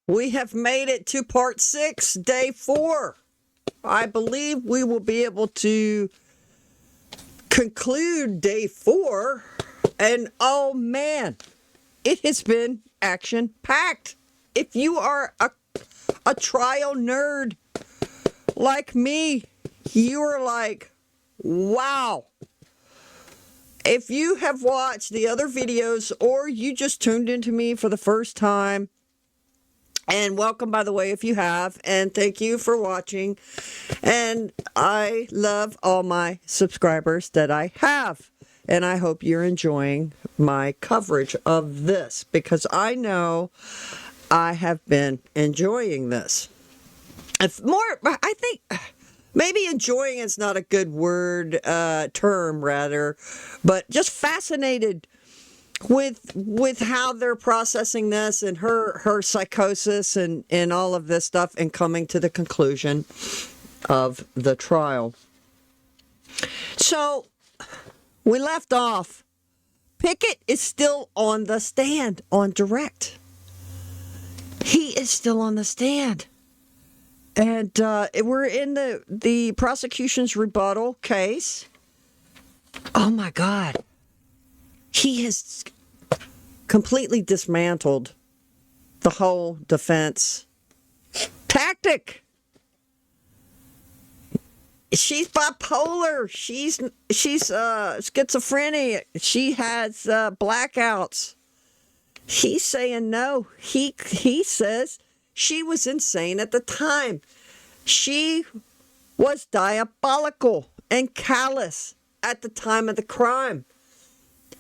We have made it to part 6, day 4. I believe we will be able to conclude day 4. And oh man, it has been action packed. If you are a trial nerd like me, you are like, wow. If you have watched the other videos or you just tuned into me for the first time, and welcome, by the way, if you have, and thank you for watching. And I love all my subscribers that I have. And I hope you're enjoying my coverage of this because I know I have been enjoying this. If more, I think maybe enjoying is not a good word, term rather, but just fascinated with how they're processing this and her psychosis and all of this stuff and coming to the conclusion of the trial. So we left off. Pickett is still on the stand on direct. He is still on the stand. And we're in the prosecution's rebuttal case. Oh my God. He has completely dismantled the whole defense tactic. She's bipolar. She's schizophrenic. She has blackouts. He's saying no. He says she was insane at the time. She was diabolical and callous at the time of the crime.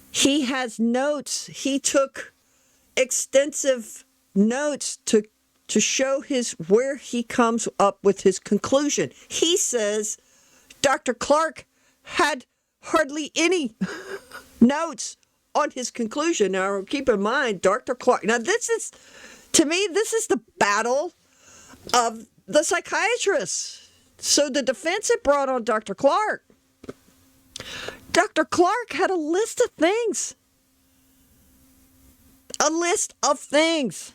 He has notes. He took extensive notes to show where he comes up with his conclusion. He says Dr. Clark had hardly any notes on his conclusion. Now, keep in mind, Dr. Clark. Now, to me, this is the battle of the psychiatrists. So the defense had brought on Dr. Clark. Dr. Clark had a list of things. A list of things.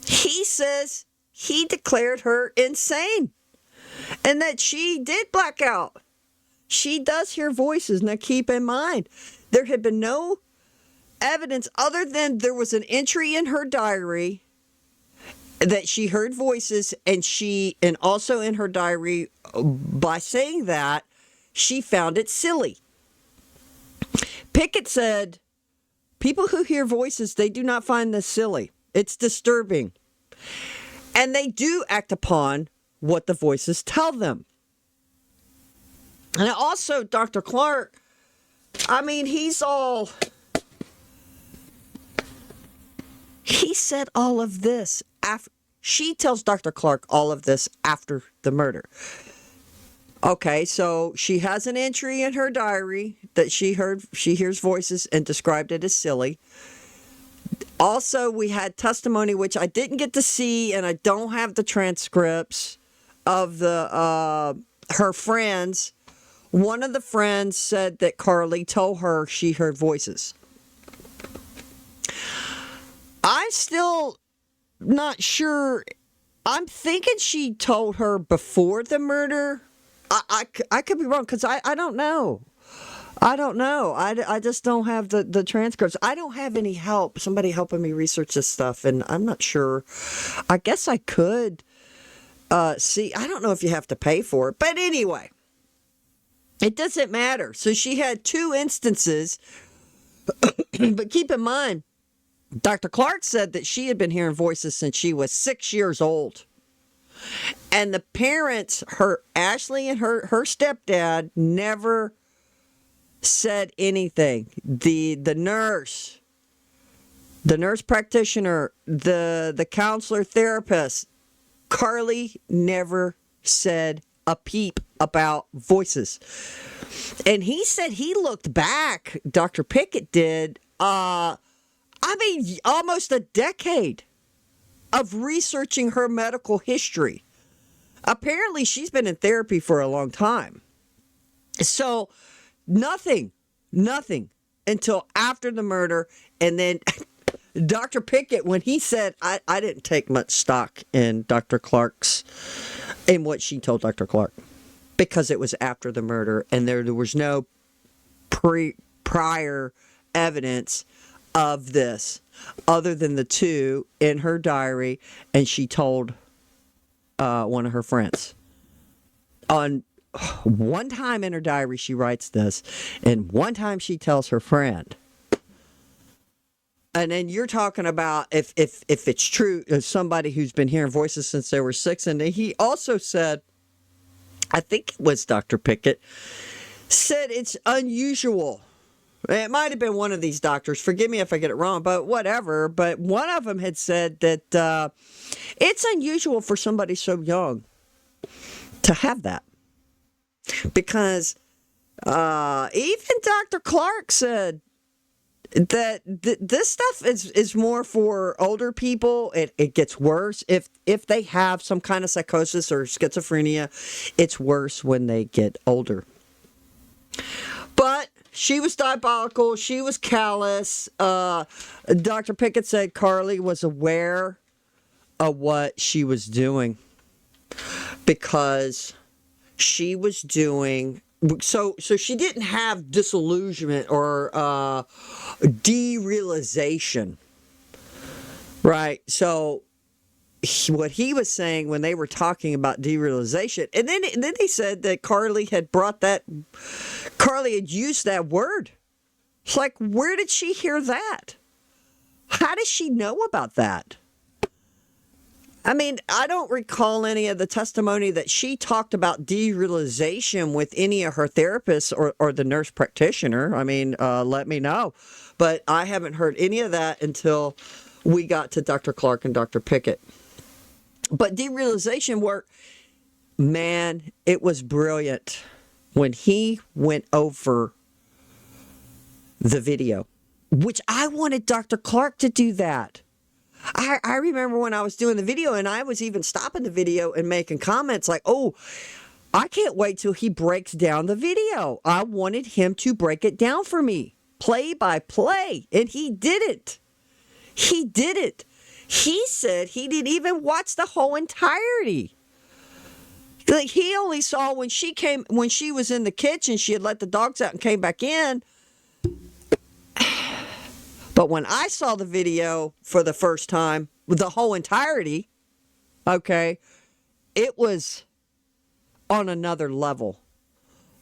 He says he declared her insane and that she did black out. She does hear voices. Now, keep in mind, there had been no evidence other than there was an entry in her diary that she heard voices, and also in her diary, by saying that, she found it silly. Pickett said, people who hear voices, they do not find this silly. It's disturbing. And they do act upon what the voices tell them. And also, Dr. Clark, I mean, he said all of this after. She tells Dr. Clark all of this after the murder. Okay, so she has an entry in her diary that she hears voices and described it as silly. Also, we had testimony, which I didn't get to see, and I don't have the transcripts of her friends. One of the friends said that Carly told her she heard voices. I'm still not sure. I'm thinking she told her before the murder. I could be wrong because I don't know. I don't know. I just don't have the transcripts. I don't have any help. Somebody helping me research this stuff, and I'm not sure. I guess I could see. I don't know if you have to pay for it. But anyway, it doesn't matter. So she had 2 instances. But keep in mind, Dr. Clark said that she had been hearing voices since she was 6 years old. And the parents, Ashley and her stepdad, never said anything. The nurse practitioner, the counselor therapist, Carly never said a peep about voices. And he said he looked back, Dr. Pickett did, almost a decade of researching her medical history. Apparently, she's been in therapy for a long time. So, nothing until after the murder. And then Dr. Pickett, when he said, I didn't take much stock in in what she told Dr. Clark, because it was after the murder and there was no prior evidence of this other than the two in her diary, and she told one of her friends. On one time in her diary she writes this, and one time she tells her friend. And then you're talking about if it's true, somebody who's been hearing voices since they were 6. And he also said, I think it was Dr. Pickett, said it's unusual. It might have been one of these doctors. Forgive me if I get it wrong, but whatever. But one of them had said that it's unusual for somebody so young to have that. Because even Dr. Clark said that this stuff is more for older people. It gets worse if they have some kind of psychosis or schizophrenia. It's worse when they get older. But she was diabolical. She was callous. Dr. Pickett said Carly was aware of what she was doing because she was doing. So she didn't have disillusionment or derealization, right? So what he was saying when they were talking about derealization, and then he said that Carly had used that word. It's like, where did she hear that? How does she know about that? I mean, I don't recall any of the testimony that she talked about derealization with any of her therapists or the nurse practitioner. I mean, let me know. But I haven't heard any of that until we got to Dr. Clark and Dr. Pickett. But derealization work, man, it was brilliant when he went over the video, which I wanted Dr. Clark to do that. I remember when I was doing the video, and I was even stopping the video and making comments like, oh, I can't wait till he breaks down the video. I wanted him to break it down for me, play by play, and he didn't. He did it. He said he didn't even watch the whole entirety. Like, he only saw when she was in the kitchen, she had let the dogs out and came back in. But when I saw the video for the first time, with the whole entirety, okay, it was on another level.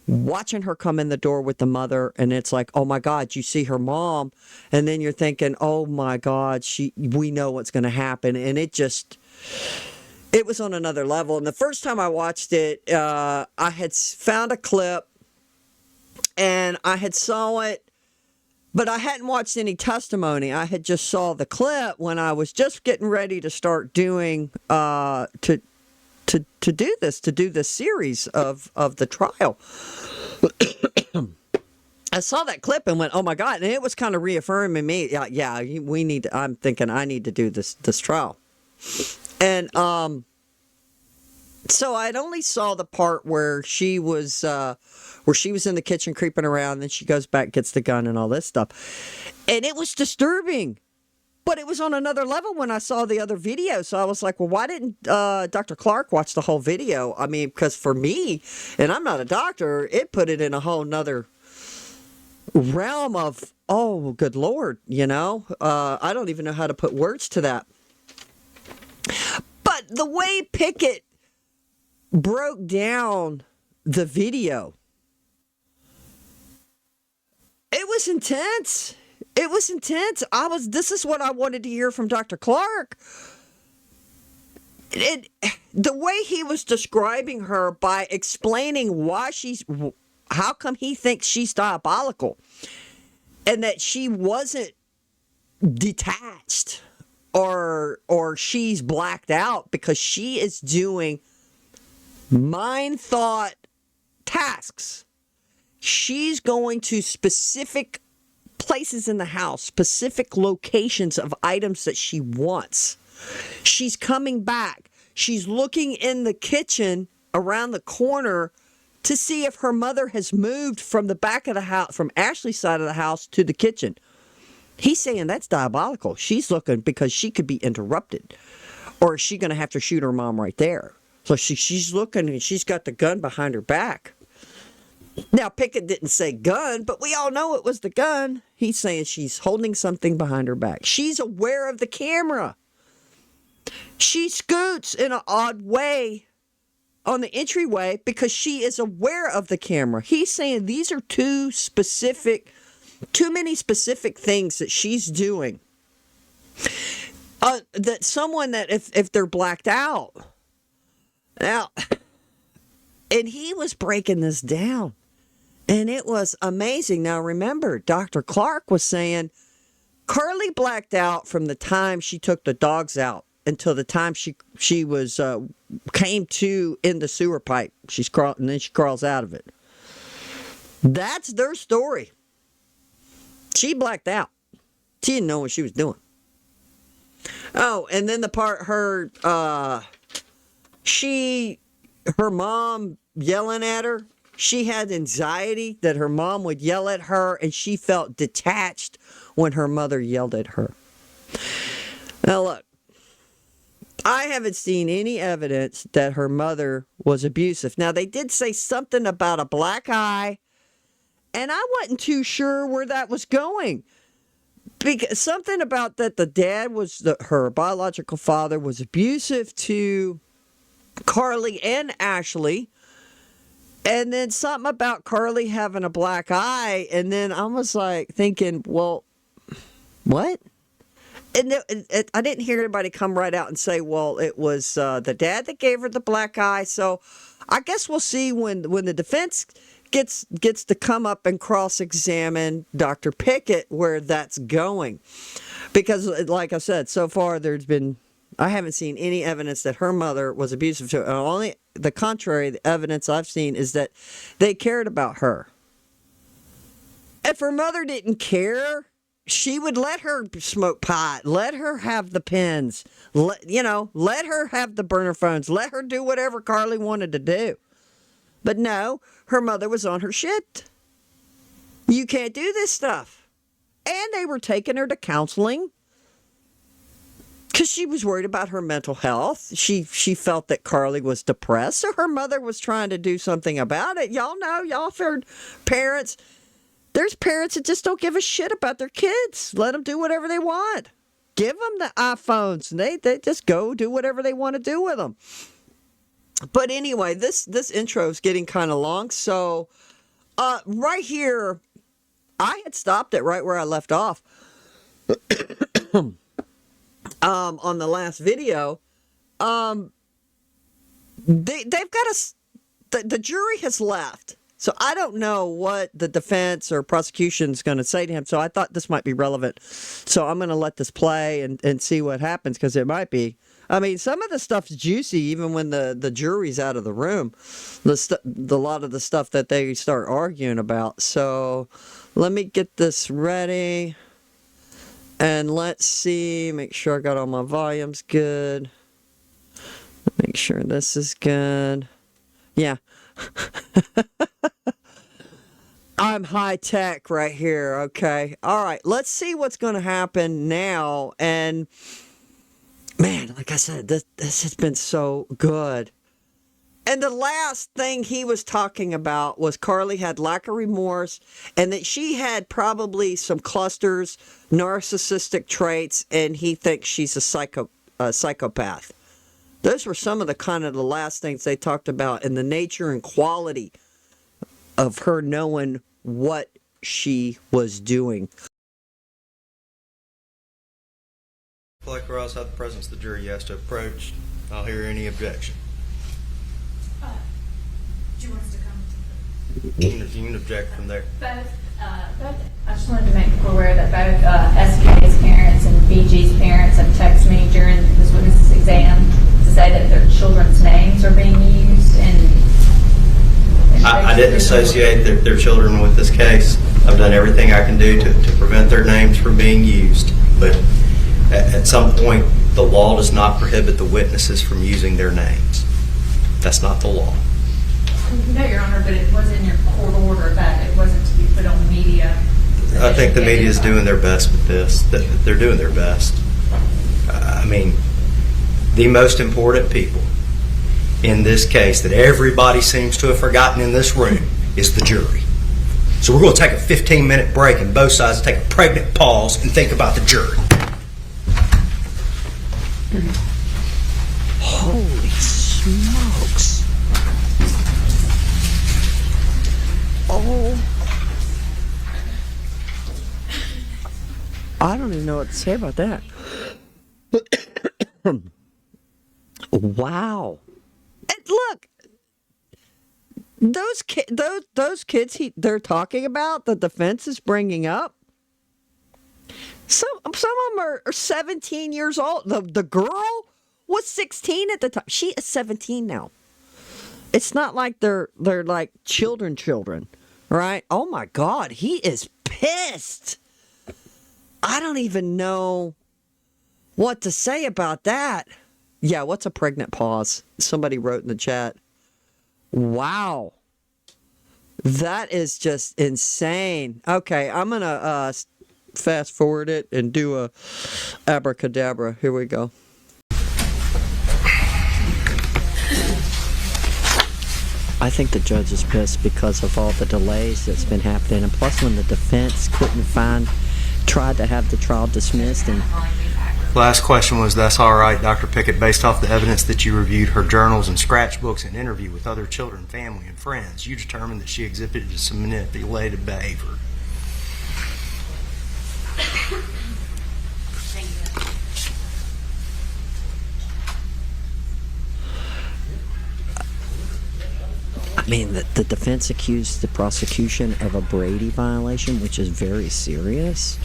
Watching her come in the door with the mother, and it's like, oh my God, you see her mom, and then you're thinking, oh my God, we know what's going to happen, and it was on another level. And the first time I watched it, I had found a clip, and I had saw it. But I hadn't watched any testimony. I had just saw the clip when I was just getting ready to start doing to do this series of the trial. I saw that clip and went, oh my God, and it was kind of reaffirming me. Yeah, I'm thinking I need to do this trial, and so I'd only saw the part where she was in the kitchen creeping around, then she goes back, gets the gun and all this stuff. And it was disturbing, but it was on another level when I saw the other video. So I was like, well, why didn't Dr. Clark watch the whole video? I mean, because for me, and I'm not a doctor, it put it in a whole nother realm of, oh, good Lord, I don't even know how to put words to that. But the way Pickett broke down the video, it was intense. It was intense. This is what I wanted to hear from Dr. Clark. The way he was describing her by explaining how come he thinks she's diabolical and that she wasn't detached or she's blacked out because she is doing mind thought tasks. She's going to specific places in the house, specific locations of items that she wants. She's coming back. She's looking in the kitchen around the corner to see if her mother has moved from the back of the house, from Ashley's side of the house to the kitchen. He's saying that's diabolical. She's looking because she could be interrupted. Or is she going to have to shoot her mom right there? So she's looking and she's got the gun behind her back. Now, Pickett didn't say gun, but we all know it was the gun. He's saying she's holding something behind her back. She's aware of the camera. She scoots in an odd way on the entryway because she is aware of the camera. He's saying these are too many specific things that she's doing. That someone that if they're blacked out. Now, and he was breaking this down. And it was amazing. Now, remember, Dr. Clark was saying Carly blacked out from the time she took the dogs out until the time she was came to in the sewer pipe. And then she crawls out of it. That's their story. She blacked out. She didn't know what she was doing. Oh, and then the part her mom yelling at her. She had anxiety that her mom would yell at her, and she felt detached when her mother yelled at her. Now, look, I haven't seen any evidence that her mother was abusive. Now, they did say something about a black eye, and I wasn't too sure where that was going. Because something about that the dad her biological father was abusive to Carly and Ashley. And then something about Carly having a black eye. And then I was like thinking, well, what? And I didn't hear anybody come right out and say, well, it was the dad that gave her the black eye. So I guess we'll see when the defense gets to come up and cross-examine Dr. Pickett where that's going. Because like I said, so far I haven't seen any evidence that her mother was abusive to her. Only the contrary, the evidence I've seen is that they cared about her. If her mother didn't care, she would let her smoke pot, let her have the pens, let her have the burner phones, let her do whatever Carly wanted to do. But no, her mother was on her shit. You can't do this stuff. And they were taking her to counseling because she was worried about her mental health. She felt that Carly was depressed, so her mother was trying to do something about it. Y'all know, y'all heard parents. There's parents that just don't give a shit about their kids. Let them do whatever they want. Give them the iPhones, and they just go do whatever they want to do with them. But anyway, this intro is getting kind of long, so right here, I had stopped it right where I left off. On the last video, they've got the jury has left. So I don't know what the defense or prosecution is going to say to him. So I thought this might be relevant. So I'm going to let this play and see what happens, because it might be. I mean, some of the stuff's juicy even when the jury's out of the room. The lot of the stuff that they start arguing about. So let me get this ready. And let's see, make sure I got all my volumes good. Make sure this is good. Yeah. I'm high tech right here. Okay. All right. Let's see what's going to happen now. And man, like I said, this has been so good. And the last thing he was talking about was Carly had lack of remorse and that she had probably some clusters, narcissistic traits, and he thinks she's a psychopath. Those were some of the last things they talked about, and the nature and quality of her knowing what she was doing. Like we're outside the presence of the jury, you have to approach. I'll hear any objection. Do you want us to come? You can object from there. Both, I just wanted to make people aware that both SK's parents and BG's parents have texted me during this witness exam to say that their children's names are being used. And I didn't associate their children with this case. I've done everything I can do to prevent their names from being used. But at some point, the law does not prohibit the witnesses from using their names. That's not the law. No, Your Honor, but it was in your court order that it wasn't to be put on media. I think the media is doing their best with this. They're doing their best. I mean, the most important people in this case that everybody seems to have forgotten in this room is the jury. So we're going to take a 15-minute break and both sides take a pregnant pause and think about the jury. Holy smokes. Oh. I don't even know what to say about that. Wow. And look, those kids they're talking about, the defense is bringing up, some of them are 17 years old. The girl was 16 at the time. She is 17 now. It's not like they're like children, right? Oh my God, he is pissed. I don't even know what to say about that. Yeah, what's a pregnant pause? Somebody wrote in the chat. Wow. That is just insane. Okay, I'm going to fast forward it and do a abracadabra. Here we go. I think the judge is pissed because of all the delays that's been happening. And plus when the defense tried to have the trial dismissed. And last question was, that's all right, Dr. Pickett, based off the evidence that you reviewed, her journals and scratchbooks and interview with other children, family, and friends, you determined that she exhibited some manipulative behavior. I mean, the defense accused the prosecution of a Brady violation, which is very serious.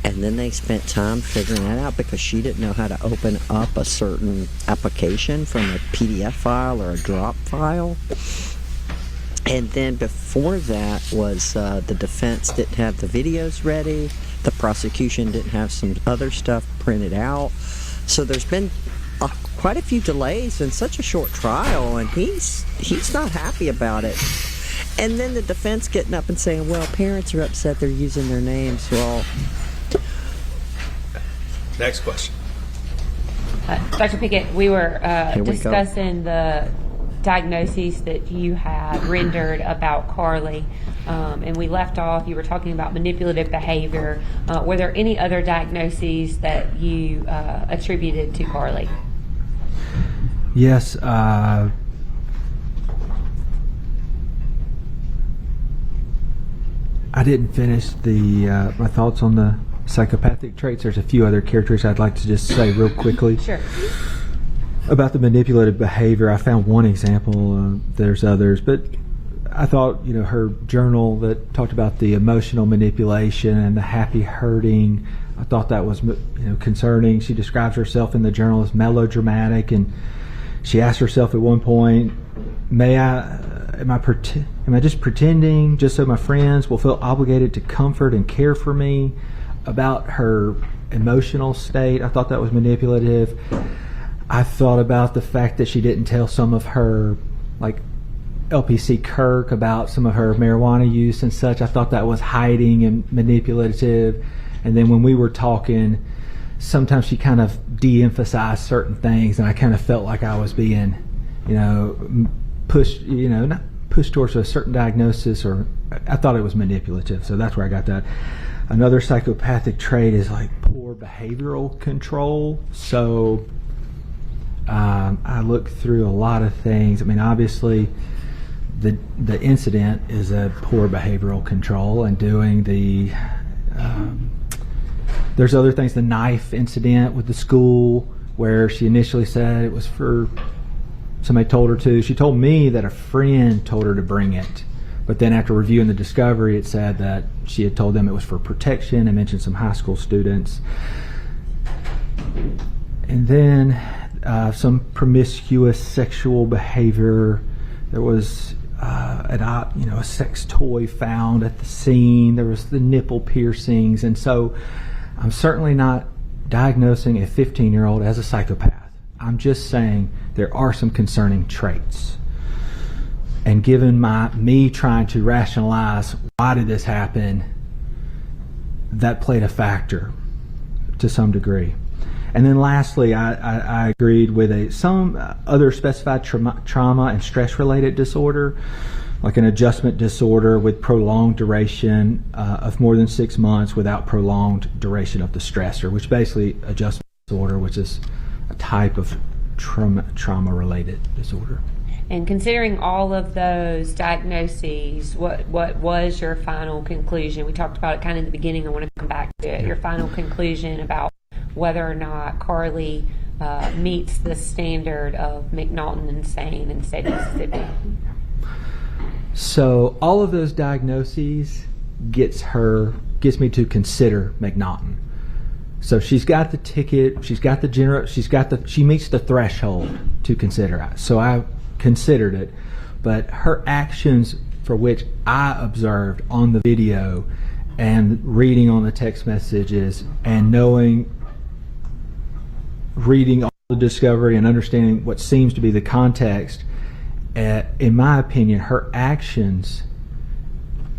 And then they spent time figuring that out because she didn't know how to open up a certain application from a PDF file or a drop file. And then before that was the defense didn't have the videos ready. The prosecution didn't have some other stuff printed out. So there's been quite a few delays in such a short trial, and he's not happy about it. And then the defense getting up and saying, well, parents are upset they're using their names. Well, next question. Dr. Pickett, we were discussing the diagnoses that you had rendered about Carly, and we left off, you were talking about manipulative behavior. Were there any other diagnoses that you attributed to Carly? Yes. I didn't finish my thoughts on the psychopathic traits. There's a few other characters I'd like to just say real quickly. Sure. About the manipulative behavior, I found one example. There's others, but I thought, her journal that talked about the emotional manipulation and the happy hurting, I thought that was, concerning. She describes herself in the journal as melodramatic, and she asked herself at one point, am I just pretending just so my friends will feel obligated to comfort and care for me? About her emotional state, I thought that was manipulative. I thought about the fact that she didn't tell some of her, like LPC Kirk, about some of her marijuana use and such. I thought that was hiding and manipulative. And then when we were talking, sometimes she kind of de-emphasized certain things, and I kind of felt like I was being, pushed, not pushed towards a certain diagnosis, or I thought it was manipulative. So that's where I got that. Another psychopathic trait is like poor behavioral control. So I looked through a lot of things. I mean, obviously, the incident is a poor behavioral control, and doing the there's other things. The knife incident with the school, where she initially said it was for somebody told her to. She told me that a friend told her to bring it. But then after reviewing the discovery, it said that she had told them it was for protection, and mentioned some high school students. And then some promiscuous sexual behavior. There was a sex toy found at the scene. There was the nipple piercings. And so I'm certainly not diagnosing a 15-year-old as a psychopath. I'm just saying there are some concerning traits. And given me trying to rationalize why did this happen, that played a factor to some degree. And then lastly, I agreed with some other specified trauma and stress-related disorder, like an adjustment disorder with prolonged duration of more than 6 months without prolonged duration of the stressor, which basically adjustment disorder, which is a type of trauma-related disorder. And considering all of those diagnoses, what was your final conclusion? We talked about it kind of in the beginning. I want to come back to it. Your final conclusion about whether or not Carly meets the standard of McNaughton insane in the state of Mississippi. So all of those diagnoses gets me to consider McNaughton. So she's got the ticket, she meets the threshold to consider it. So I considered it, but her actions, for which I observed on the video and reading on the text messages and reading all the discovery and understanding what seems to be the context, in my opinion, her actions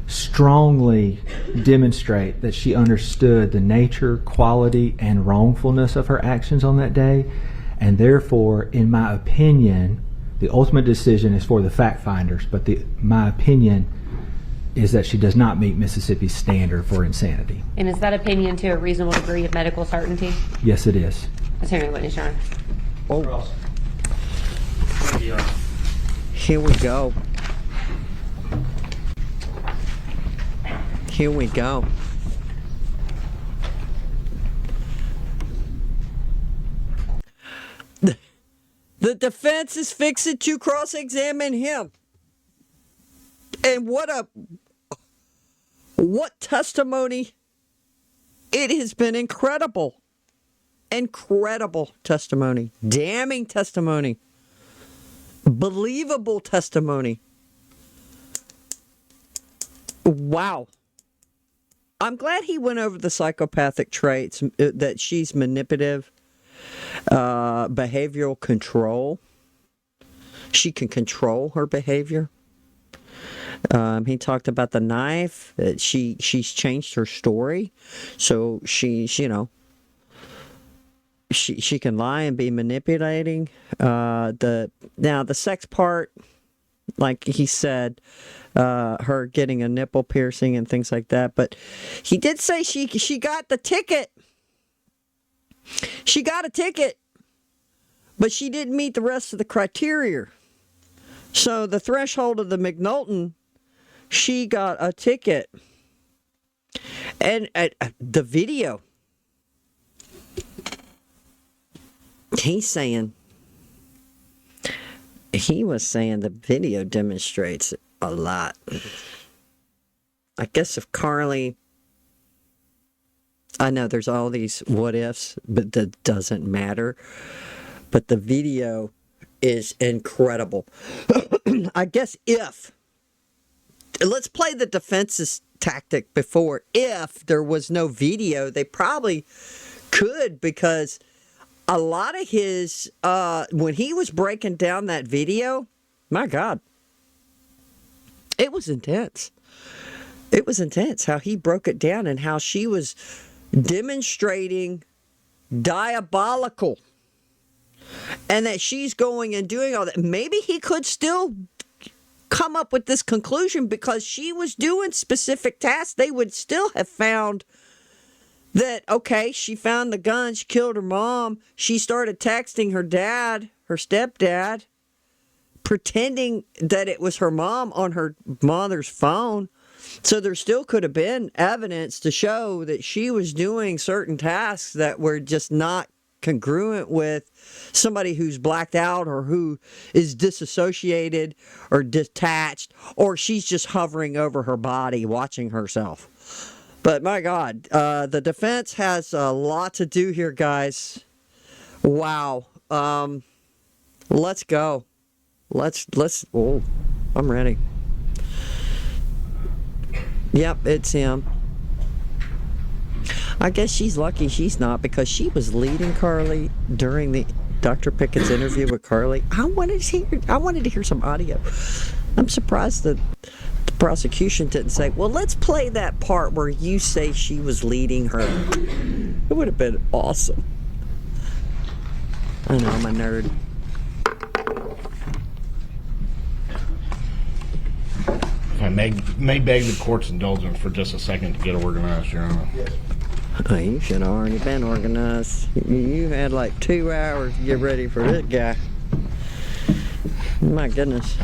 strongly demonstrate that she understood the nature, quality, and wrongfulness of her actions on that day, and therefore, in my opinion, the ultimate decision is for the fact finders, but my opinion is that she does not meet Mississippi's standard for insanity. And is that opinion to a reasonable degree of medical certainty? Yes, it is. Let's hear it, witness, Your Honor. Oh. Here we go. Here we go. The defense is fixing to cross-examine him. And what testimony. It has been incredible. Incredible testimony. Damning testimony. Believable testimony. Wow. I'm glad he went over the psychopathic traits, that she's manipulative, behavioral control. She can control her behavior. He talked about the knife, that she's changed her story. So she's, she can lie and be manipulating. The sex part, like he said, her getting a nipple piercing and things like that. But he did say she got the ticket. She got a ticket, but she didn't meet the rest of the criteria. So the threshold of the McNaughton, she got a ticket. And the video, he was saying the video demonstrates a lot. I guess if Carly, I know there's all these what ifs, but that doesn't matter. But the video is incredible. I guess let's play the defense's tactic before. If there was no video, they probably could, because a lot of his, when he was breaking down that video, my God, it was intense. It was intense how he broke it down and how she was demonstrating diabolical, and that she's going and doing all that. Maybe he could still come up with this conclusion because she was doing specific tasks. They would still have found that, okay, she found the gun, she killed her mom, she started texting her dad, her stepdad, pretending that it was her mom on her mother's phone. So there still could have been evidence to show that she was doing certain tasks that were just not congruent with somebody who's blacked out or who is disassociated or detached, or she's just hovering over her body watching herself. But my God, the defense has a lot to do here, guys. Wow. Let's go. Oh, I'm ready. Yep, it's him. I guess she's lucky she's not, because she was leading Carly during the Dr. Pickett's interview with Carly. I wanted to hear some audio. I'm surprised that the prosecution didn't say, well, let's play that part where you say she was leading her. It would have been awesome. I know, I'm a nerd. I may beg the court's indulgence for just a second to get organized, Your Honor. Oh, you should have already been organized. You had like 2 hours to get ready for this guy. My goodness.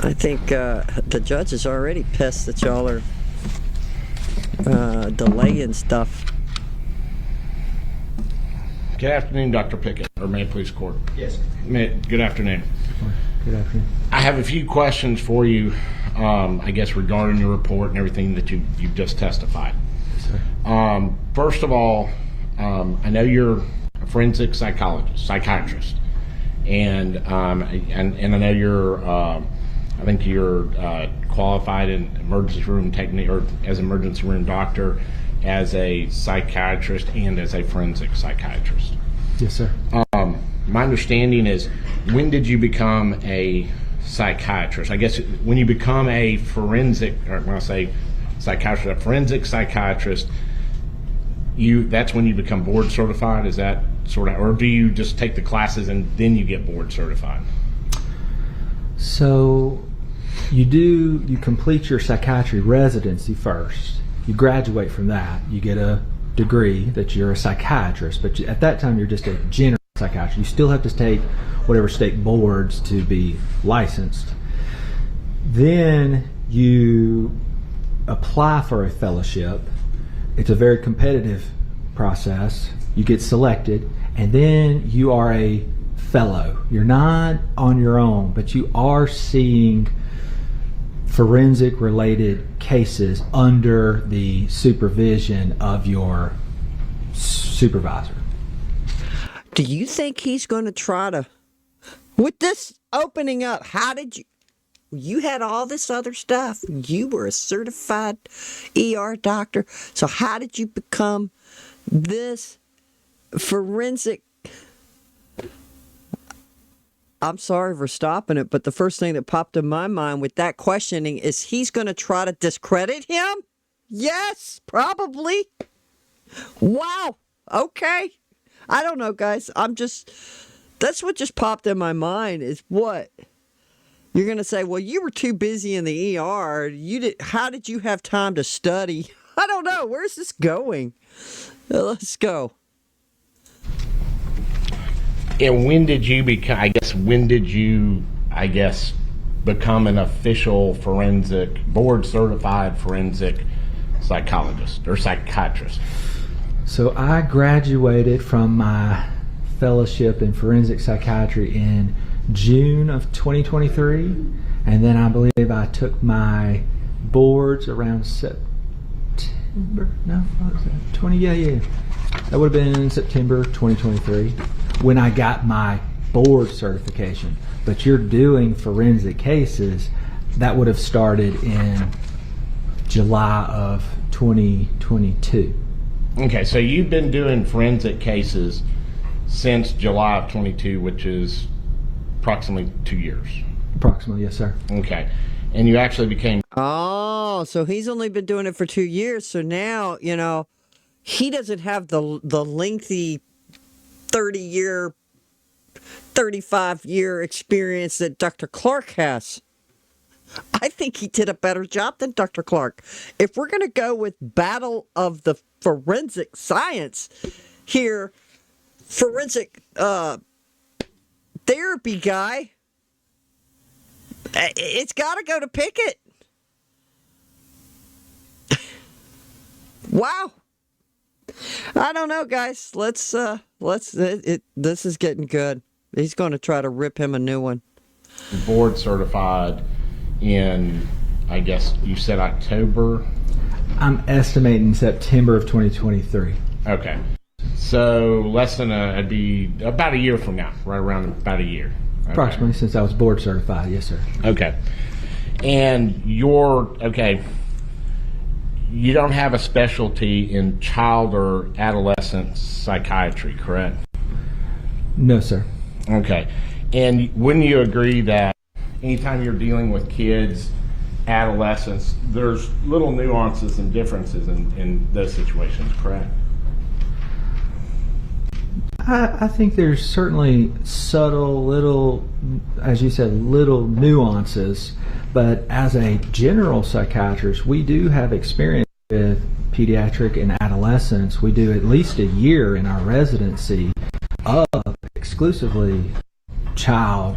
I think the judge is already pissed that y'all are delaying stuff. Good afternoon, Dr. Pickett, or may it please court. Yes. Good afternoon. Good afternoon. I have a few questions for you, I guess, regarding your report and everything that you've just testified. Sir. First of all, I know you're a forensic psychiatrist, and I know you're, I think you're qualified in emergency room technique, or as an emergency room doctor, as a psychiatrist and as a forensic psychiatrist. Yes, sir. My understanding is, when did you become a psychiatrist? I guess when you become a forensic, or when I say psychiatrist, a forensic psychiatrist, that's when you become board certified. Is that sort of, or do you just take the classes and then you get board certified? So you complete your psychiatry residency first. You graduate from that. You get a degree that you're a psychiatrist, but at that time you're just a general psychiatrist. You still have to take whatever state boards to be licensed. Then you apply for a fellowship. It's a very competitive process. You get selected, and then you are a fellow. You're not on your own, but you are seeing forensic related cases under the supervision of your supervisor. Do you think he's going to try to, with this opening up, how did you had all this other stuff. You were a certified ER doctor. So how did you become this forensic? I'm sorry for stopping it, but the first thing that popped in my mind with that questioning is he's going to try to discredit him? Yes, probably. Wow. Okay. I don't know, guys. That's what just popped in my mind is what? You're going to say, well, you were too busy in the ER. How did you have time to study? I don't know. Where's this going? Let's go. And when did you become, become an official board certified forensic psychologist or psychiatrist? So I graduated from my fellowship in forensic psychiatry in June of 2023, and then I believe I took my boards around September. No, what was that? 20? Yeah. That would have been September 2023 when I got my board certification. But you're doing forensic cases, that would have started in July of 2022. Okay, so you've been doing forensic cases since July of 22, which is approximately 2 years. Approximately, yes, sir. Okay. And you actually became... Oh, so he's only been doing it for 2 years. So now, he doesn't have the lengthy 30-year, 35-year experience that Dr. Clark has. I think he did a better job than Dr. Clark. If we're going to go with battle of the forensic science here, forensic therapy guy, it's got to go to Pickett. Wow. I don't know, guys. This is getting good. He's going to try to rip him a new one. Board certified in, I guess you said October? I'm estimating September of 2023. Okay. So it'd be about a year from now, right around about a year. Okay. Approximately, since I was board certified, yes, sir. Okay. And you don't have a specialty in child or adolescent psychiatry, correct? No, sir. Okay. And wouldn't you agree that anytime you're dealing with kids, adolescents, there's little nuances and differences in those situations, correct? I think there's certainly subtle, little, as you said, little nuances. But as a general psychiatrist, we do have experience with pediatric and adolescents. We do at least a year in our residency of exclusively child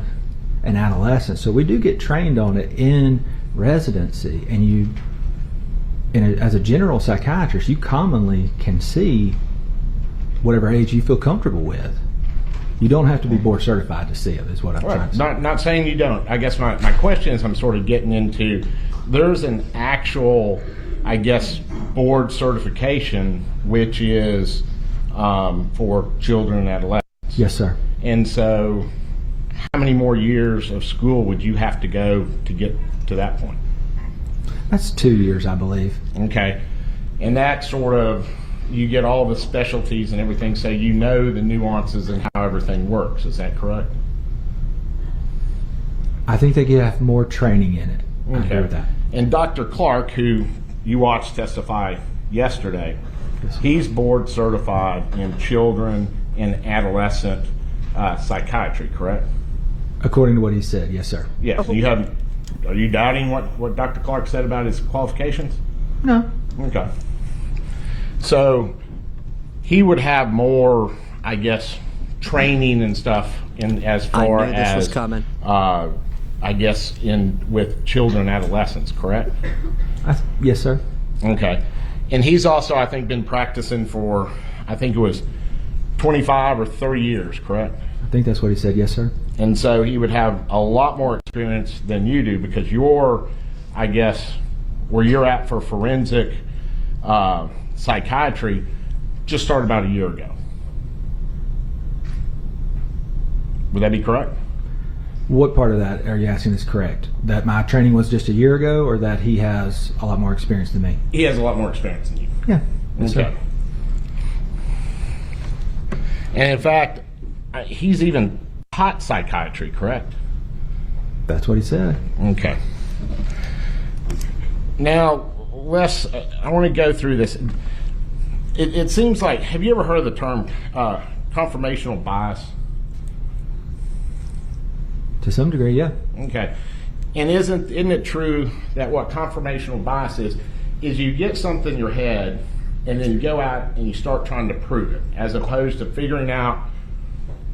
and adolescent. So we do get trained on it in residency. And as a general psychiatrist, you commonly can see whatever age you feel comfortable with. You don't have to be board certified to see it, is what I'm trying to say. Not saying you don't. I guess my question is, I'm sort of getting into, there's an actual, I guess, board certification, which is for children and adolescents. Yes, sir. And so how many more years of school would you have to go to get to that point? That's 2 years, I believe. Okay. And that sort of, you get all the specialties and everything, so you know the nuances and how everything works. Is that correct? I think they have more training in it. I agree with that. And Dr. Clark, who you watched testify yesterday, he's board certified in children and adolescent psychiatry, correct? According to what he said, yes, sir. Yes. Are you doubting what Dr. Clark said about his qualifications? No. Okay. So he would have more, I guess, training and stuff in as far I knew this as was coming. I guess with children and adolescents, correct? Yes, sir. Okay. And he's also, I think, been practicing for, I think it was 25 or 30 years, correct? I think that's what he said, yes, sir. And so he would have a lot more experience than you do, because you're, I guess, where you're at for forensic psychiatry just started about a year ago. Would that be correct? What part of that are you asking is correct? That my training was just a year ago, or that he has a lot more experience than me? He has a lot more experience than you. Yeah. Yes, Okay. sir. And in fact, he's even taught psychiatry, correct? That's what he said. Okay. Now, Les, I want to go through this. It seems like, have you ever heard of the term confirmational bias? To some degree, yeah. Okay. And isn't it true that what confirmational bias is you get something in your head and then you go out and you start trying to prove it, as opposed to figuring out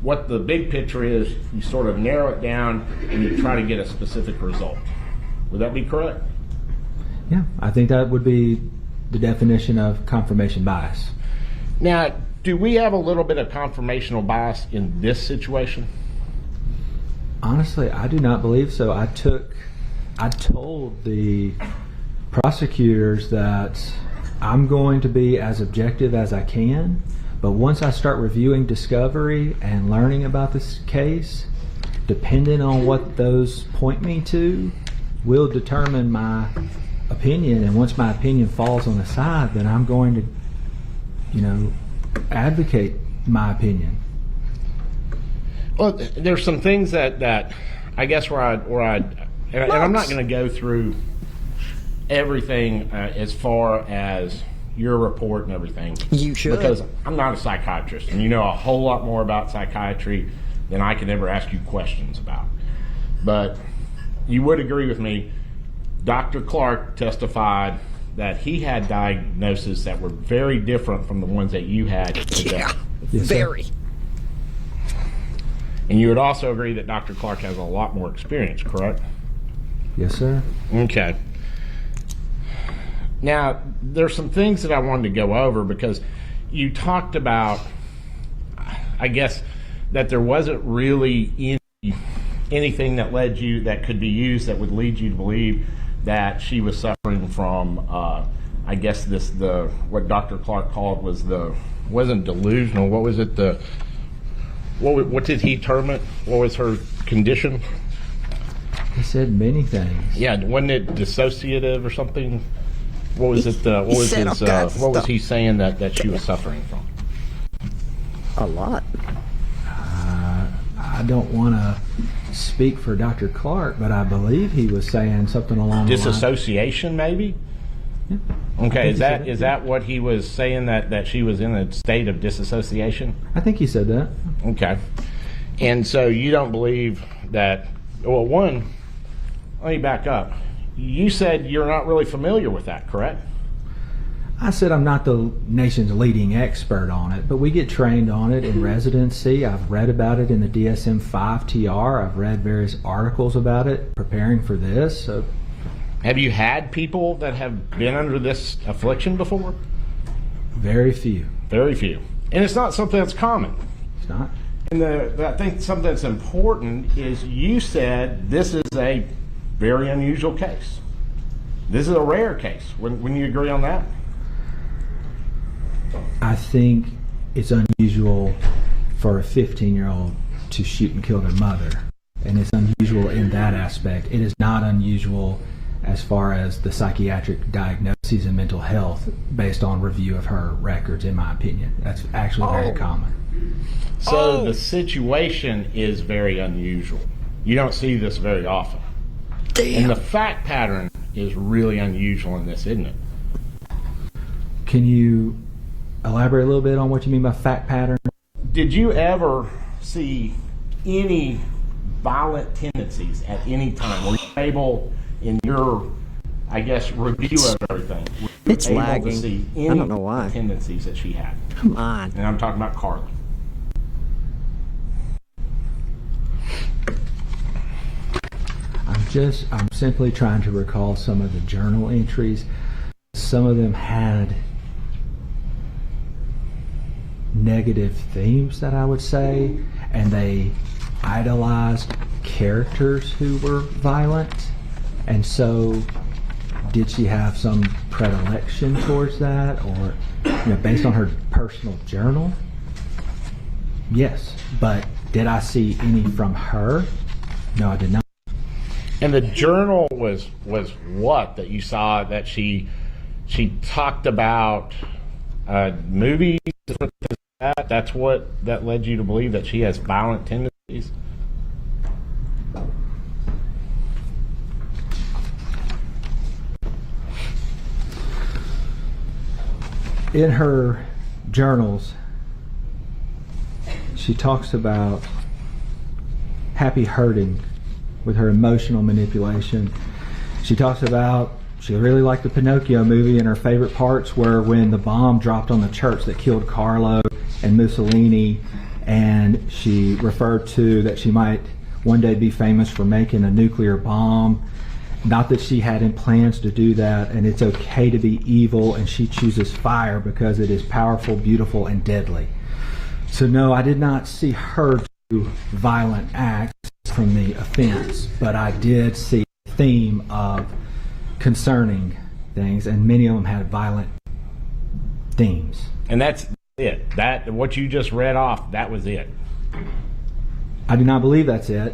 what the big picture is, you sort of narrow it down and you try to get a specific result. Would that be correct? Yeah, I think that would be the definition of confirmation bias. Now, do we have a little bit of confirmational bias in this situation? Honestly, I do not believe so. I told the prosecutors that I'm going to be as objective as I can, but once I start reviewing discovery and learning about this case, depending on what those point me to, will determine my opinion. And once my opinion falls on the side, then I'm going to, advocate my opinion. Well, there's some things that I guess where and I'm not going to go through everything as far as your report and everything. You should. Because I'm not a psychiatrist, and you know a whole lot more about psychiatry than I could ever ask you questions about. But you would agree with me, Dr. Clark testified that he had diagnoses that were very different from the ones that you had today. Yeah, Yes, sir. very. And you would also agree that Dr. Clark has a lot more experience, correct? Yes, sir. Okay. Now, there's some things that I wanted to go over, because you talked about, I guess, that there wasn't really anything that that could be used that would lead you to believe that she was suffering from, I guess what Dr. Clark called wasn't delusional. What was it? What did he term it? What was her condition? He said many things. Yeah, wasn't it dissociative or something? What was it? What was said all his? kinds of What was stuff. he saying that she was suffering from? A lot. I I don't want to speak for Dr. Clark, but I believe he was saying something along the lines. Disassociation, maybe? Yeah. Okay, he said is that. that what he was saying, that she was in a state of disassociation? I think he said that. Okay. And so you don't believe that, well, one, let me back up. You said you're not really familiar with that, correct? I said I'm not the nation's leading expert on it, but we get trained on it in residency. I've read about it in the DSM-5 TR. I've read various articles about it preparing for this. So. Have you had people that have been under this affliction before? Very few. Very few. And it's not something that's common. It's not. And I think something that's important is you said this is a very unusual case. This is a rare case. Wouldn't you agree on that? I think it's unusual for a 15-year-old to shoot and kill their mother. And it's unusual in that aspect. It is not unusual as far as the psychiatric diagnoses and mental health based on review of her records, in my opinion. That's actually very common. So the situation is very unusual. You don't see this very often. Damn. And the fact pattern is really unusual in this, isn't it? Can you elaborate a little bit on what you mean by fact pattern? Did you ever see any violent tendencies at any time? Were you able, in your, I guess, review of everything, were you It's able lagging. to see I any don't know why. tendencies that she had? Come on. And I'm talking about Carly. I'm simply trying to recall some of the journal entries. Some of them had negative themes, that I would say, and they idolized characters who were violent. And so did she have some predilection towards that, or based on her personal journal? Yes. But did I see any from her? No, I did not. And the journal was what that you saw, that she talked about movies, different things like that. That's what that led you to believe that she has violent tendencies. In her journals, she talks about happy hurting with her emotional manipulation. She talks about she really liked the Pinocchio movie, and her favorite parts were when the bomb dropped on the church that killed Carlo and Mussolini, and she referred to that she might one day be famous for making a nuclear bomb. Not that she had in plans to do that, and it's okay to be evil, and she chooses fire because it is powerful, beautiful, and deadly. So no, I did not see her do violent acts from the offense, but I did see a theme of concerning things, and many of them had violent themes. And that's it. That what you just read off, that was it. I do not believe that's it.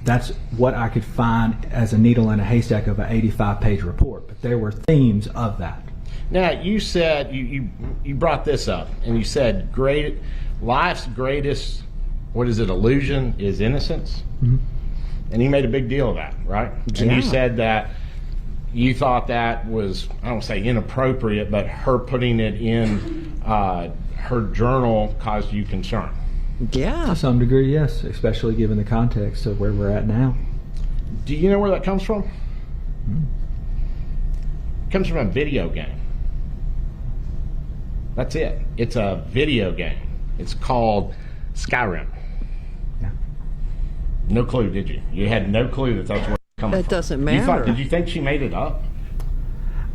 That's what I could find as a needle in a haystack of an 85-page report, but there were themes of that. Now, you said, you brought this up, and you said life's greatest, what is it, illusion is innocence? Mm-hmm. And you made a big deal of that, right? Yeah. And you said that you thought that was, I don't say inappropriate, but her putting it in her journal caused you concern. Yeah. To some degree, yes, especially given the context of where we're at now. Do you know where that comes from? It comes from a video game. That's it. It's a video game. It's called Skyrim. Yeah. No clue, did you? You had no clue that that's where it comes from. That doesn't You matter. did you think she made it up?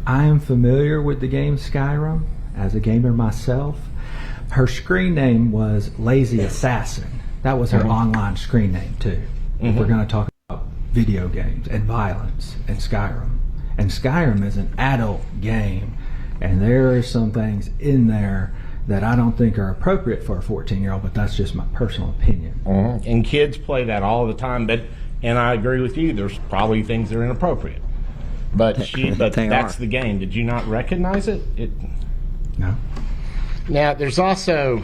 I am familiar with the game Skyrim as a gamer myself. Her screen name was Lazy Assassin. That was her online screen name too. If we're going to talk about video games and violence and Skyrim. And Skyrim is an adult game, and there are some things in there that I don't think are appropriate for a 14-year-old, but that's just my personal opinion. And kids play that all the time, and I agree with you, there's probably things that are inappropriate. But They that's are. the game. Did you not recognize it? No. Now, there's also,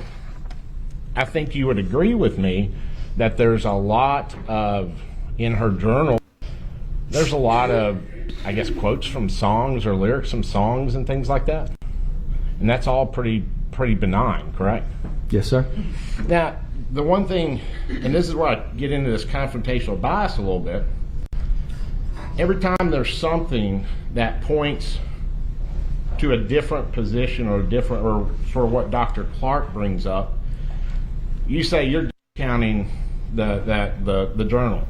I think you would agree with me, that there's a lot of, in her journal, there's a lot of, I guess, quotes from songs or lyrics from songs and things like that. And that's all pretty benign, correct? Yes, sir. Now, the one thing, and this is where I get into this confrontational bias a little bit, every time there's something that points to a different position or sort of what Dr. Clark brings up, you say you're discounting the journal,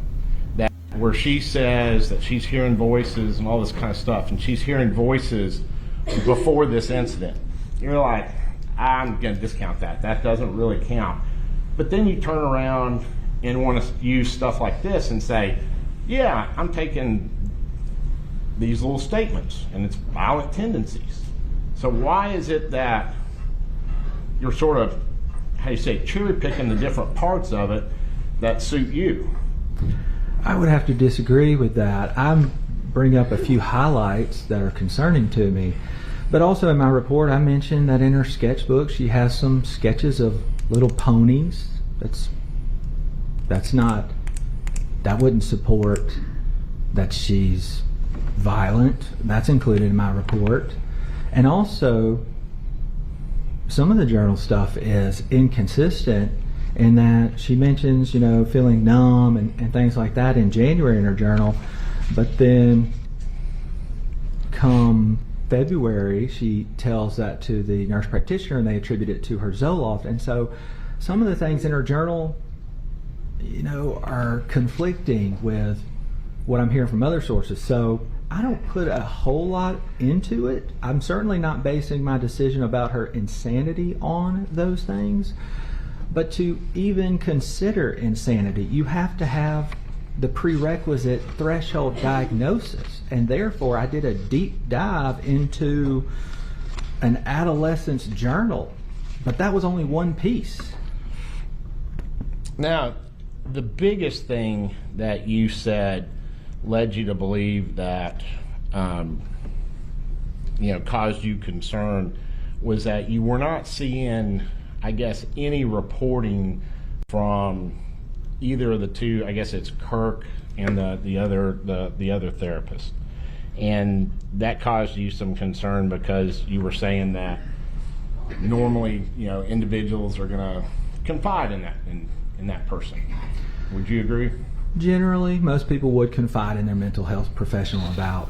that where she says that she's hearing voices and all this kind of stuff, and she's hearing voices before this incident. You're like, I'm going to discount that. That doesn't really count. But then you turn around and want to use stuff like this and say, yeah, I'm taking these little statements and it's violent tendencies. So why is it that you're sort of, how you say, cherry picking the different parts of it that suit you? I would have to disagree with that. I'm bring up a few highlights that are concerning to me. But also in my report, I mentioned that in her sketchbook, she has some sketches of little ponies. That wouldn't support that she's violent. That's included in my report. And also, some of the journal stuff is inconsistent in that she mentions, feeling numb and things like that in January in her journal. But then come February, she tells that to the nurse practitioner and they attribute it to her Zoloft. And so some of the things in her journal, are conflicting with what I'm hearing from other sources. So I don't put a whole lot into it. I'm certainly not basing my decision about her insanity on those things. But to even consider insanity, you have to have the prerequisite threshold diagnosis. And therefore, I did a deep dive into an adolescent's journal. But that was only one piece. Now, the biggest thing that you said led you to believe that, caused you concern was that you were not seeing, I guess, any reporting from either of the two. I guess it's Kirk and the other therapist, and that caused you some concern because you were saying that normally, individuals are going to confide in that person. Would you agree? Generally, most people would confide in their mental health professional about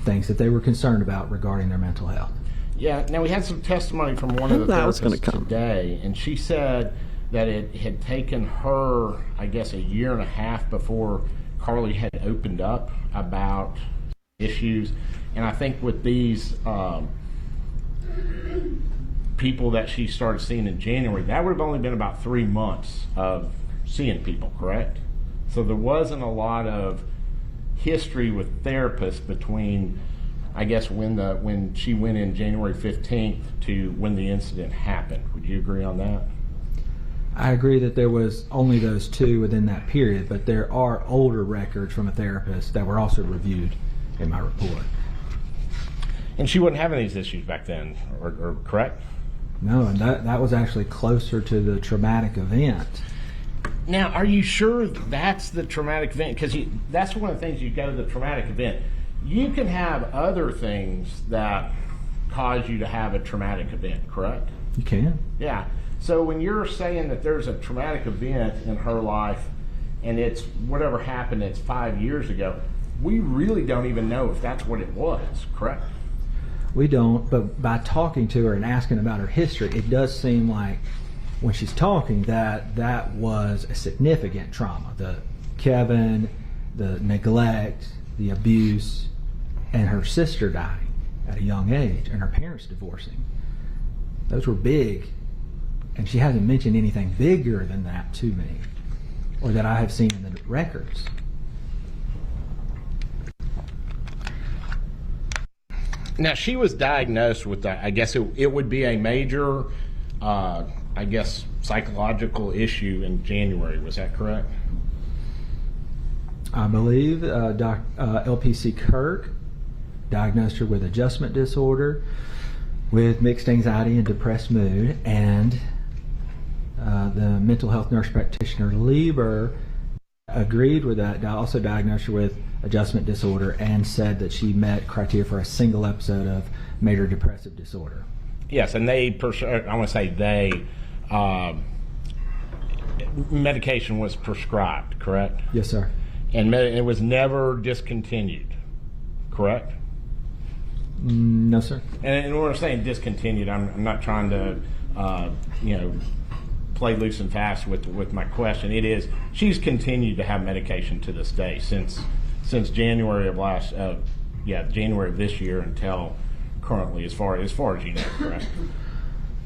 things that they were concerned about regarding their mental health. Yeah. Now, we had some testimony from one of the therapists today, and she said that it had taken her, I guess, a year and a half before Carly had opened up about issues. And I think with these people that she started seeing in January, that would have only been about 3 months of seeing people, correct? So there wasn't a lot of history with therapists between, I guess, when she went in January 15th to when the incident happened. Would you agree on that? I agree that there was only those two within that period, but there are older records from a therapist that were also reviewed in my report. And she wasn't having these issues back then, or correct? No, and that was actually closer to the traumatic event. Now, are you sure that's the traumatic event? Because that's one of the things, you go to the traumatic event. You can have other things that cause you to have a traumatic event, correct? You can. Yeah. So when you're saying that there's a traumatic event in her life and it's whatever happened, it's 5 years ago, we really don't even know if that's what it was, correct? We don't, but by talking to her and asking about her history, it does seem like when she's talking that was a significant trauma. The Kevin, the neglect, the abuse, and her sister dying at a young age, and her parents divorcing. Those were big, and she hasn't mentioned anything bigger than that to me, or that I have seen in the records. Now, she was diagnosed with that. I guess it would be a major, psychological issue in January. Was that correct? I believe LPC Kirk diagnosed her with adjustment disorder, with mixed anxiety and depressed mood, and The mental health nurse practitioner Lieber agreed with that, also diagnosed her with adjustment disorder and said that she met criteria for a single episode of major depressive disorder. Yes, and I want to say medication was prescribed, correct? Yes, sir. And it was never discontinued, correct? No, sir. And when we're saying discontinued, I'm not trying to, play loose and fast with my question. It is, she's continued to have medication to this day since January of January of this year until currently, as far as you know, correct?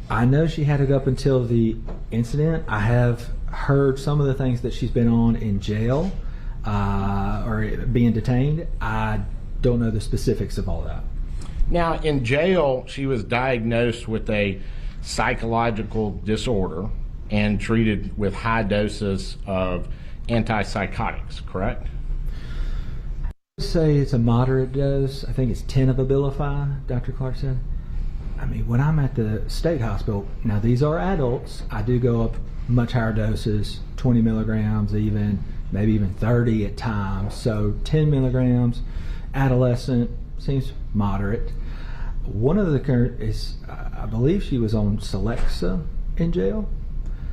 I know she had it up until the incident. I have heard some of the things that she's been on in jail or being detained. I don't know the specifics of all that. Now, in jail, she was diagnosed with a psychological disorder and treated with high doses of antipsychotics, correct? I would say it's a moderate dose. I think it's 10 of Abilify, Dr. Clark said. I mean, when I'm at the state hospital, now these are adults, I do go up much higher doses, 20 milligrams even, maybe even 30 at times. So 10 milligrams, adolescent, seems moderate. One of the current is, I believe she was on Celexa in jail.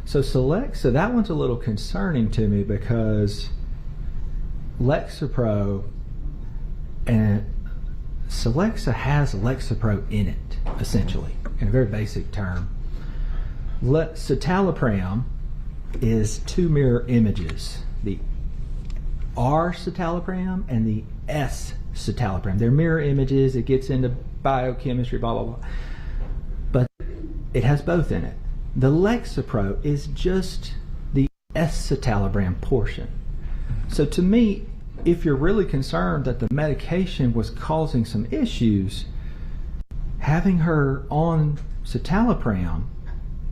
So Celexa, that one's a little concerning to me because Lexapro and Celexa has Lexapro in it, essentially, in a very basic term. Citalopram is two mirror images, the R citalopram and the S citalopram. They're mirror images. It gets into biochemistry, blah, blah, blah. But it has both in it. The Lexapro is just the S-citalopram portion. So to me, if you're really concerned that the medication was causing some issues, having her on citalopram,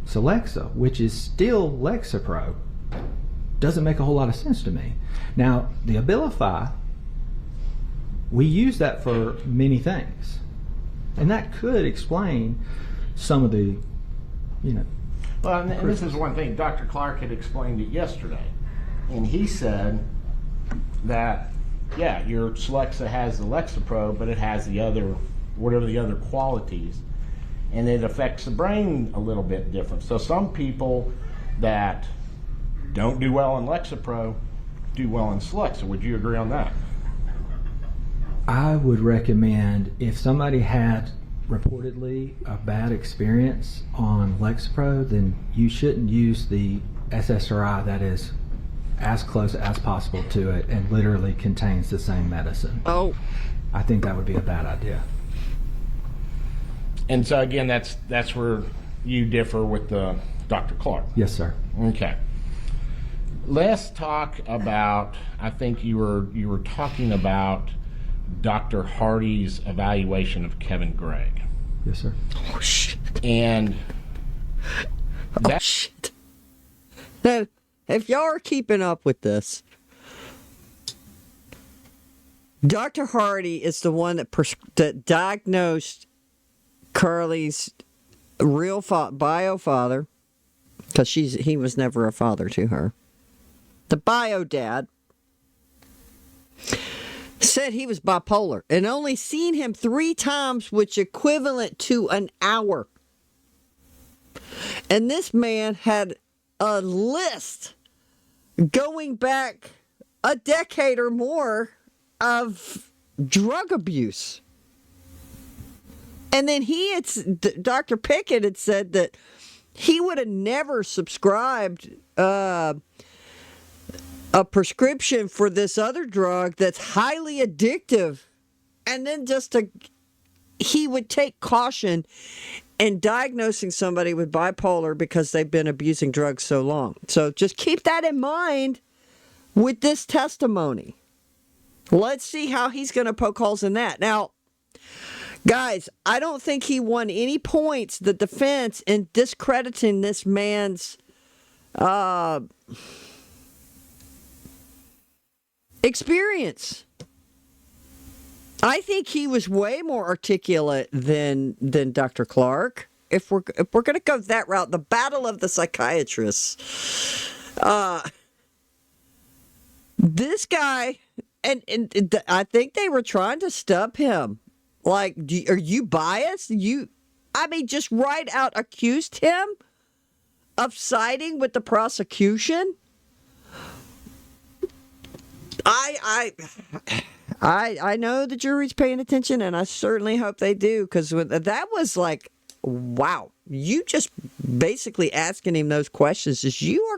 Celexa, which is still Lexapro, doesn't make a whole lot of sense to me. Now, the Abilify, we use that for many things. And that could explain some of the, Well, and this is one thing. Dr. Clark had explained it yesterday. And he said that, yeah, your Celexa has the Lexapro, but it has the other, whatever the other qualities, and it affects the brain a little bit different. So some people that don't do well in Lexapro do well in Celexa. Would you agree on that? I would recommend if somebody had reportedly a bad experience on Lexapro, then you shouldn't use the SSRI that is as close as possible to it and literally contains the same medicine. Oh. I think that would be a bad idea. And so again, that's where you differ with Dr. Clark. Yes, sir. Okay. Let's talk about, I think you were talking about Dr. Hardy's evaluation of Kevin Gregg. Yes, sir. Oh, shit. And Oh, shit. Now, if y'all are keeping up with this, Dr. Hardy is the one that diagnosed Carly's real bio father, because he was never a father to her. The bio dad said he was bipolar and only seen him 3 times, which equivalent to an hour. And this man had a list going back a decade or more of drug abuse. And then Dr. Pickett had said that he would have never subscribed a prescription for this other drug that's highly addictive. And then he would take caution in diagnosing somebody with bipolar because they've been abusing drugs so long. So just keep that in mind with this testimony. Let's see how he's going to poke holes in that. Now, guys, I don't think he won any points, the defense, in discrediting this man's experience. I think he was way more articulate than Dr. Clark. if we're going to go that route, the battle of the psychiatrists. This guy, and I think they were trying to stub him. Like, are you biased? Just right out accused him of siding with the prosecution. I know the jury's paying attention, and I certainly hope they do, because that was like, wow. You just basically asking him those questions is you're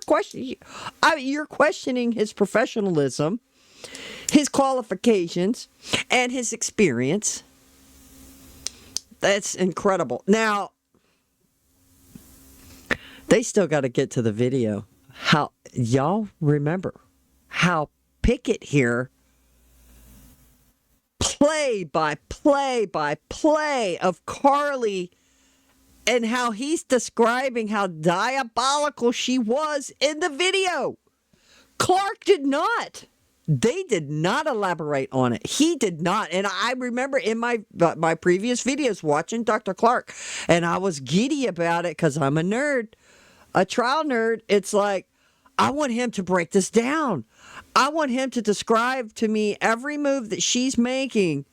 questioning his professionalism, his qualifications, and his experience. That's incredible. Now, they still got to get to the video. How y'all remember how Pickett here, play by play of Carly, and how he's describing how diabolical she was in the video. Clark did not. They did not elaborate on it. He did not. And I remember in my previous videos watching Dr. Clark, and I was giddy about it because I'm a nerd, a trial nerd. It's like, I want him to break this down. I want him to describe to me every move that she's making,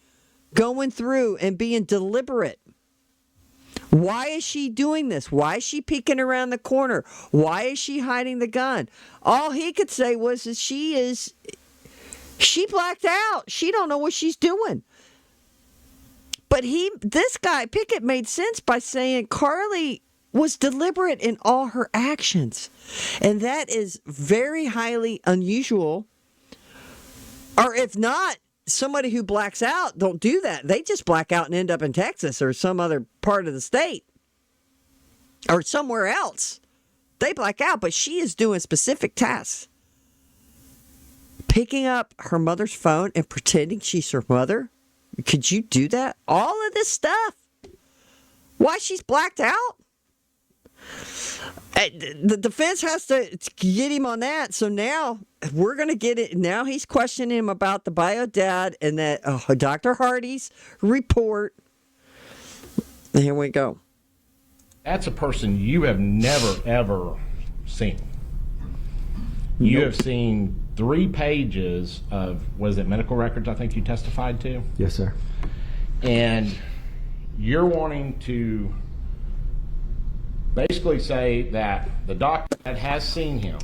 going through and being deliberate. Why is she doing this? Why is she peeking around the corner? Why is she hiding the gun? All he could say was that she blacked out. She don't know what she's doing. But this guy, Pickett, made sense by saying Carly was deliberate in all her actions. And that is very highly unusual. Or if not, somebody who blacks out don't do that. They just black out and end up in Texas or some other part of the state or somewhere else. They black out, but she is doing specific tasks. Picking up her mother's phone and pretending she's her mother. Could you do that? All of this stuff. Why she's blacked out? The defense has to get him on that. So now we're going to get it. Now he's questioning him about the bio dad and that Dr. Hardy's report. And here we go. That's a person you have never, ever seen. You have seen 3 pages of, was it medical records I think you testified to? Yes, sir. And you're wanting to basically say that the doctor that has seen him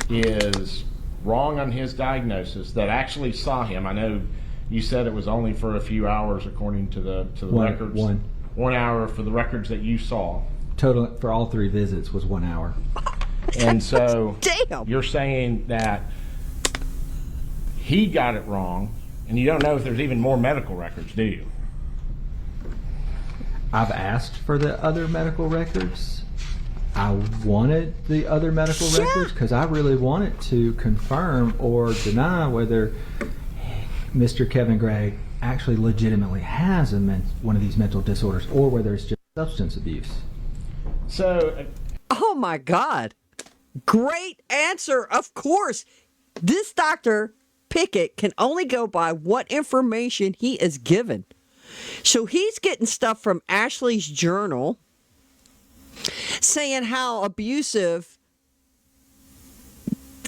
is wrong on his diagnosis, that actually saw him. I know you said it was only for a few hours according to the records. 1 hour for the records that you saw. Total for all 3 visits was 1 hour. And so Damn. You're saying that he got it wrong, and you don't know if there's even more medical records, do you? I've asked for the other medical records. I wanted the other medical records because I really wanted to confirm or deny whether Mr. Kevin Gregg actually legitimately has one of these mental disorders or whether it's just substance abuse. So, Oh my God. Great answer. Of course. This Dr. Pickett can only go by what information he is given. So he's getting stuff from Ashley's journal saying how abusive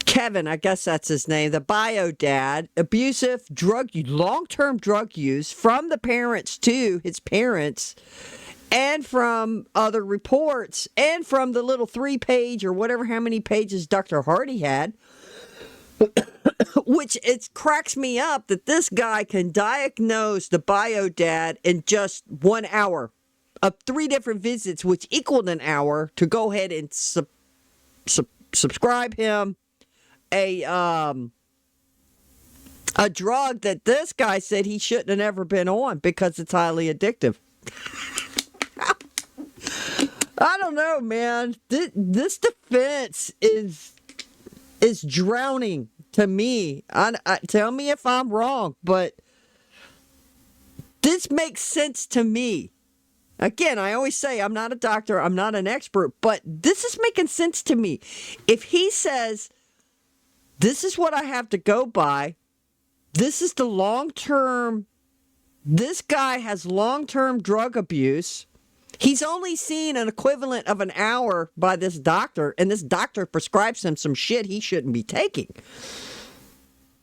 Kevin, I guess that's his name, the bio dad, abusive long-term drug use from the parents to his parents, and from other reports, and from the little 3-page or whatever how many pages Dr. Hardy had, which it cracks me up that this guy can diagnose the bio dad in just 1 hour of 3 different visits, which equaled an hour, to go ahead and subscribe him a drug that this guy said he shouldn't have ever been on because it's highly addictive. I don't know, man. This defense is drowning to me. Tell me if I'm wrong, but this makes sense to me. Again, I always say I'm not a doctor, I'm not an expert, but this is making sense to me. If he says, this is what I have to go by, this is the long-term, this guy has long-term drug abuse, He's only seen an equivalent of an hour by this doctor, and this doctor prescribes him some shit he shouldn't be taking.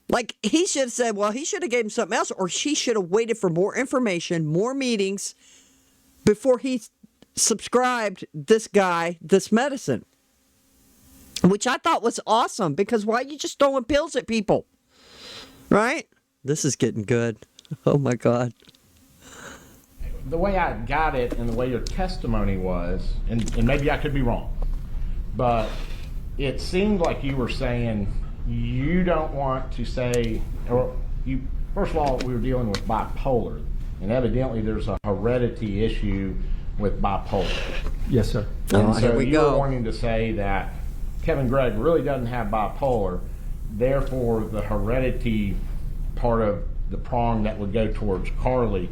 Like, he should have said, well, he should have gave him something else, or she should have waited for more information, more meetings, before he subscribed this guy this medicine. Which I thought was awesome, because why are you just throwing pills at people? Right? This is getting good. Oh, my God. The way I got it and the way your testimony was, and maybe I could be wrong, but it seemed like you were saying you don't want to say, or you, first of all, we were dealing with bipolar, and evidently there's a heredity issue with bipolar. Yes, sir. And here so we you go. were wanting to say that Kevin Gregg really doesn't have bipolar, therefore the heredity part of the prong that would go towards Carly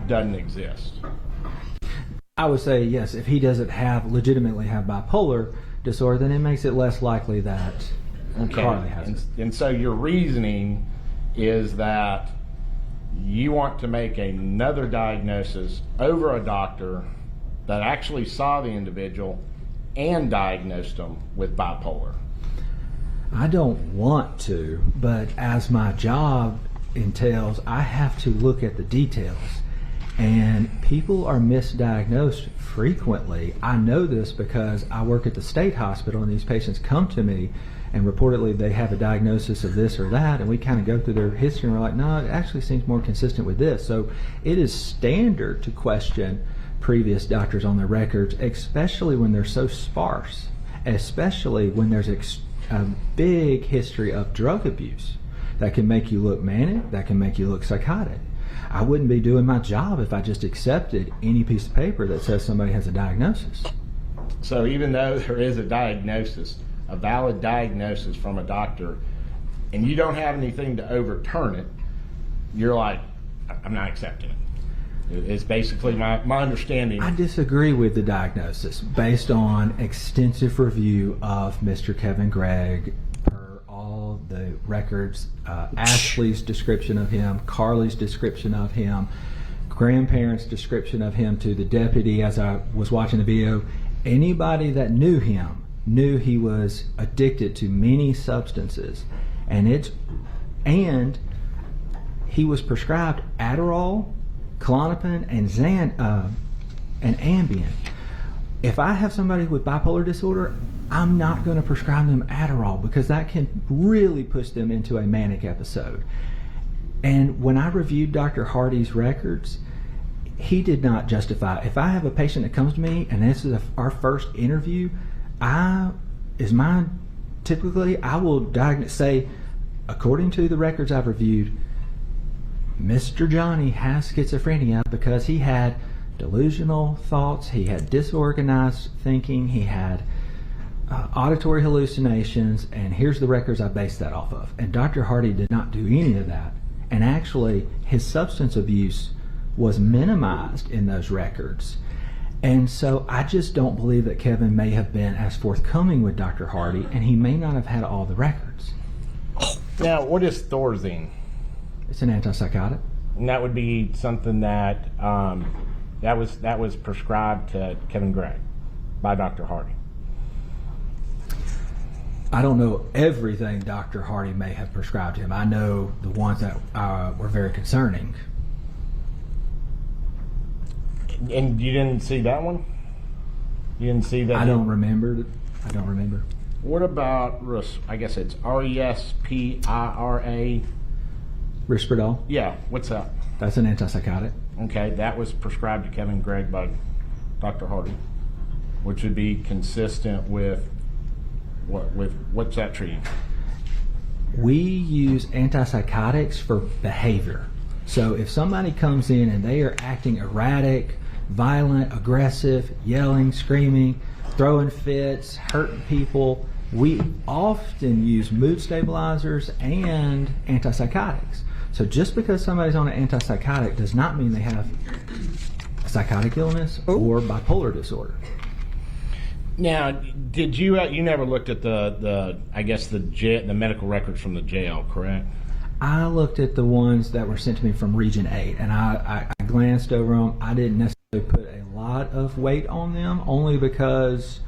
doesn't exist. I would say yes. If he doesn't legitimately have bipolar disorder, then it makes it less likely that Carly has it. And so your reasoning is that you want to make another diagnosis over a doctor that actually saw the individual and diagnosed them with bipolar. I don't want to, but as my job entails, I have to look at the details. And people are misdiagnosed frequently. I know this because I work at the state hospital, and these patients come to me and reportedly they have a diagnosis of this or that, and we kind of go through their history and we're like, no, it actually seems more consistent with this. So it is standard to question previous doctors on their records, especially when they're so sparse, especially when there's a big history of drug abuse that can make you look manic, that can make you look psychotic. I wouldn't be doing my job if I just accepted any piece of paper that says somebody has a diagnosis. So even though there is a diagnosis, a valid diagnosis from a doctor, and you don't have anything to overturn it, you're like, I'm not accepting it. It's basically my understanding. I disagree with the diagnosis based on extensive review of Mr. Kevin Gregg, per all the records, Ashley's description of him, Carly's description of him, grandparents' description of him to the deputy as I was watching the video. Anybody that knew him knew he was addicted to many substances, and he was prescribed Adderall, Klonopin, and Ambien. If I have somebody with bipolar disorder, I'm not going to prescribe them Adderall because that can really push them into a manic episode. And when I reviewed Dr. Hardy's records, he did not justify. If I have a patient that comes to me and this is our first interview, I will diagnose, say, according to the records I've reviewed, Mr. Johnny has schizophrenia because he had delusional thoughts, he had disorganized thinking, he had auditory hallucinations, and here's the records I based that off of. And Dr. Hardy did not do any of that. And actually, his substance abuse was minimized in those records. And so I just don't believe that Kevin may have been as forthcoming with Dr. Hardy, and he may not have had all the records. Now, what is Thorazine? It's an antipsychotic. And that would be something that that was prescribed to Kevin Gregg by Dr. Hardy. I don't know everything Dr. Hardy may have prescribed him. I know the ones that were very concerning. And you didn't see that one? You didn't see that? I don't remember. What about, I guess it's Respira? Risperdal. Yeah, what's that? That's an antipsychotic. Okay, that was prescribed to Kevin Gregg by Dr. Hardy, which would be consistent with what's that treating? We use antipsychotics for behavior. So if somebody comes in and they are acting erratic, violent, aggressive, yelling, screaming, throwing fits, hurting people, we often use mood stabilizers and antipsychotics. So just because somebody's on an antipsychotic does not mean they have a psychotic illness or bipolar disorder. Now, did you never looked at the medical records from the jail, correct? I looked at the ones that were sent to me from Region 8, and I glanced over them. I didn't necessarily put a lot lot of weight on them, only because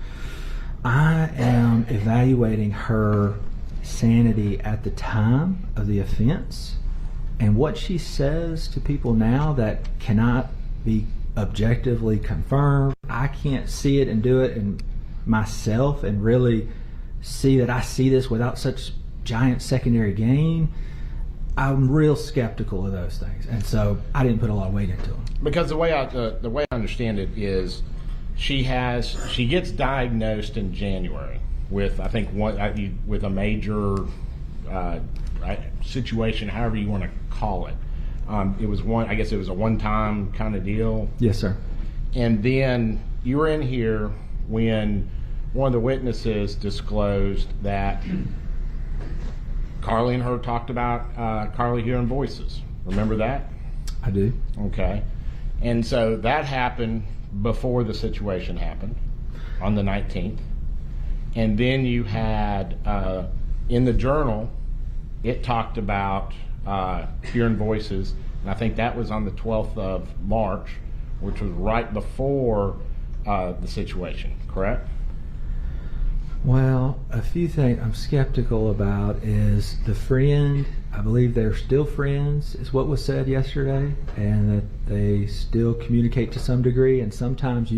I am evaluating her sanity at the time of the offense, and what she says to people now that cannot be objectively confirmed. I can't see it and do it in myself and really see that I see this without such giant secondary gain. I'm real skeptical of those things, and so I didn't put a lot of weight into them. Because the way I understand it is, she gets diagnosed in January with, I think, with a major situation, however you want to call it. I guess it was a one-time kind of deal. Yes, sir. And then you were in here when one of the witnesses disclosed that Carly and her talked about Carly hearing voices. Remember that? I do. Okay. And so that happened before the situation happened on the 19th. And then you had, in the journal, it talked about hearing voices. And I think that was on the 12th of March, which was right before the situation, correct? Well, a few things I'm skeptical about is the friend. I believe they're still friends, is what was said yesterday, and that they still communicate to some degree. And sometimes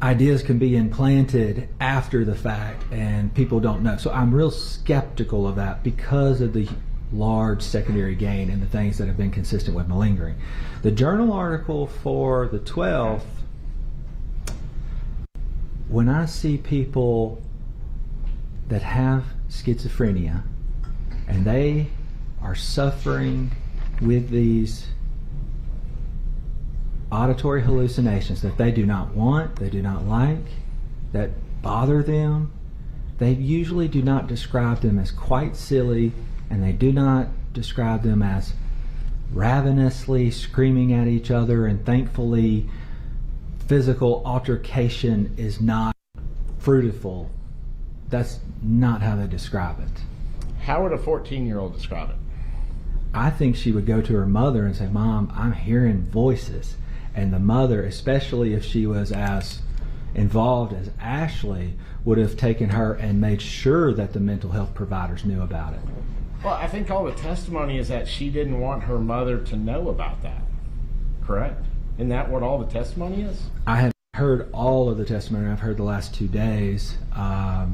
ideas can be implanted after the fact, and people don't know. So I'm real skeptical of that because of the large secondary gain and the things that have been consistent with malingering. The journal article for the 12th, when I see people that have schizophrenia and they are suffering with these auditory hallucinations that they do not want, they do not like, that bother them, they usually do not describe them as quite silly, and they do not describe them as ravenously screaming at each other, and thankfully physical altercation is not fruitful. That's not how they describe it. How would a 14-year-old describe it? I think she would go to her mother and say, "Mom, I'm hearing voices." And the mother, especially if she was as involved as Ashley, would have taken her and made sure that the mental health providers knew about it. Well, I think all the testimony is that she didn't want her mother to know about that, correct? Isn't that what all the testimony is? I have heard all of the testimony. I've heard the last 2 days. I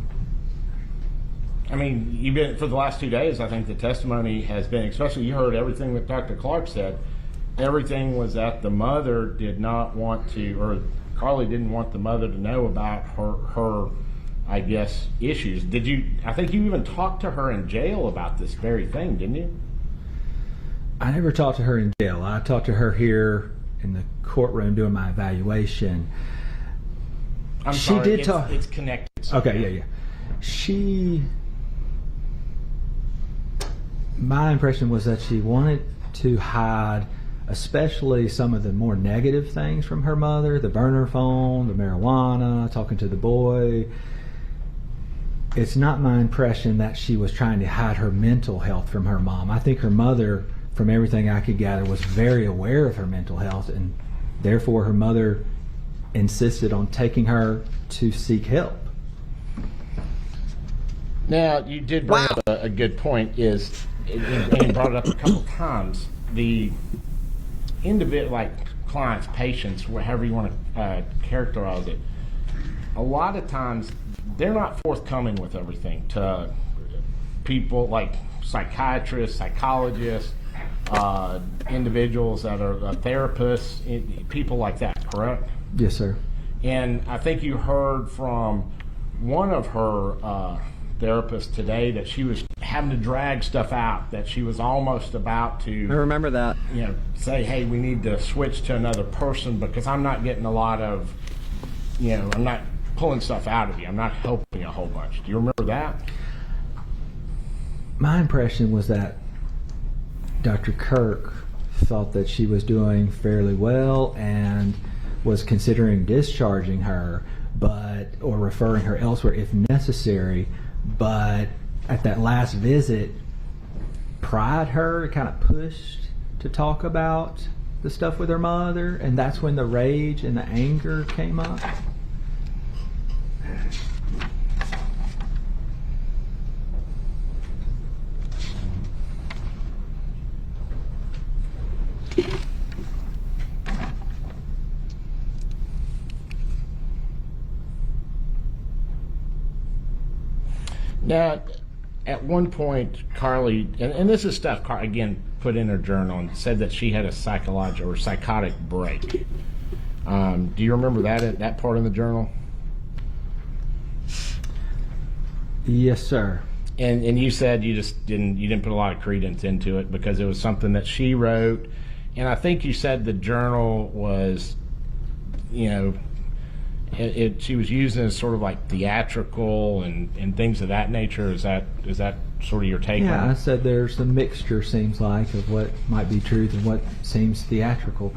mean, you've been for the last 2 days. I think the testimony has been, especially you heard everything that Dr. Clark said. Everything was that the mother did not want to, or Carly didn't want the mother to know about her I guess, issues. Did you? I think you even talked to her in jail about this very thing, didn't you? I never talked to her in jail. I talked to her here in the courtroom doing my evaluation. I'm she sorry, did talk. It's connected. Okay, yeah. My impression was that she wanted to hide, especially some of the more negative things from her mother, the burner phone, the marijuana, talking to the boy. It's not my impression that she was trying to hide her mental health from her mom. I think her mother, from everything I could gather, was very aware of her mental health, and therefore her mother insisted on taking her to seek help. Now, you did bring up a good point, and you brought it up a couple times, the individual, like clients, patients, however you want to characterize it, a lot of times they're not forthcoming with everything to people like psychiatrists, psychologists, individuals that are therapists, people like that, correct? Yes, sir. And I think you heard from one of her therapists today that she was having to drag stuff out, that she was almost about to, I remember that. Say, hey, we need to switch to another person because I'm not getting a lot of, I'm not pulling stuff out of you. I'm not helping a whole bunch. Do you remember that? My impression was that Dr. Kirk thought that she was doing fairly well and was considering discharging her, or referring her elsewhere if necessary, but at that last visit pried her, kind of pushed to talk about the stuff with her mother, and that's when the rage and the anger came up? Now, at one point, Carly, and this is stuff, again, put in her journal, and said that she had a psychological or psychotic break. Do you remember that part in the journal? Yes, sir. And you said you didn't put a lot of credence into it because it was something that she wrote, and I think you said the journal was, she was using as sort of like theatrical and things of that nature. Is that sort of your take Yeah, on I it? said there's a mixture, seems like, of what might be truth and what seems theatrical.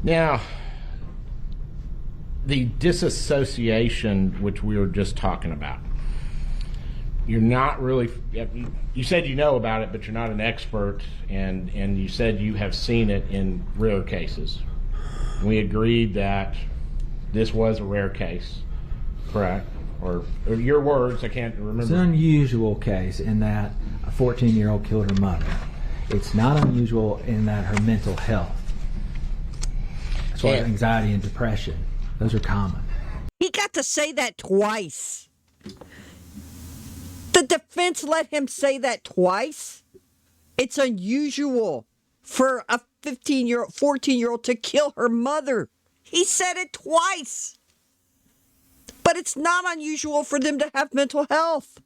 Now, the disassociation, which we were just talking about, you're not really, you said you know about it, but you're not an expert, and you said you have seen it in rare cases. We agreed that this was a rare case, correct? Or your words, I can't remember. It's an unusual case in that a 14-year-old killed her mother. It's not unusual in that her mental health, as well as anxiety and depression, those are common. He got to say that twice. The defense let him say that twice. It's unusual for a 14-year-old to kill her mother. He said it twice. But it's not unusual for them to have mental health.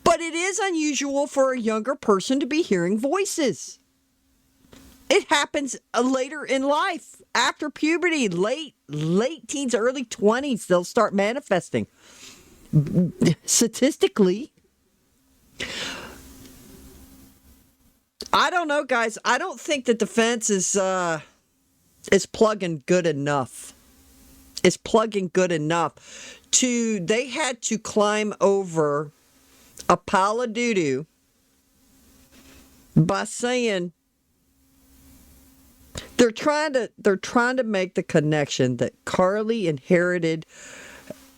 But it is unusual for a younger person to be hearing voices. It happens later in life, after puberty, late teens, early 20s, they'll start manifesting. Statistically, I don't know, guys. I don't think the defense is plugging good enough. Is plugging good enough they had to climb over a pile of doo-doo by saying they're trying to make the connection that Carly inherited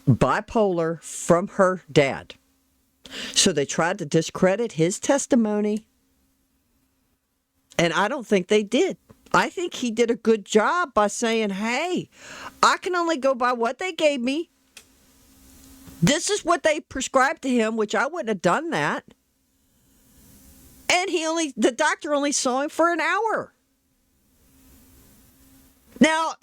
bipolar from her dad. So they tried to discredit his testimony. And I don't think they did. I think he did a good job by saying, hey, I can only go by what they gave me. This is what they prescribed to him, which I wouldn't have done that. And the doctor only saw him for an hour. Now,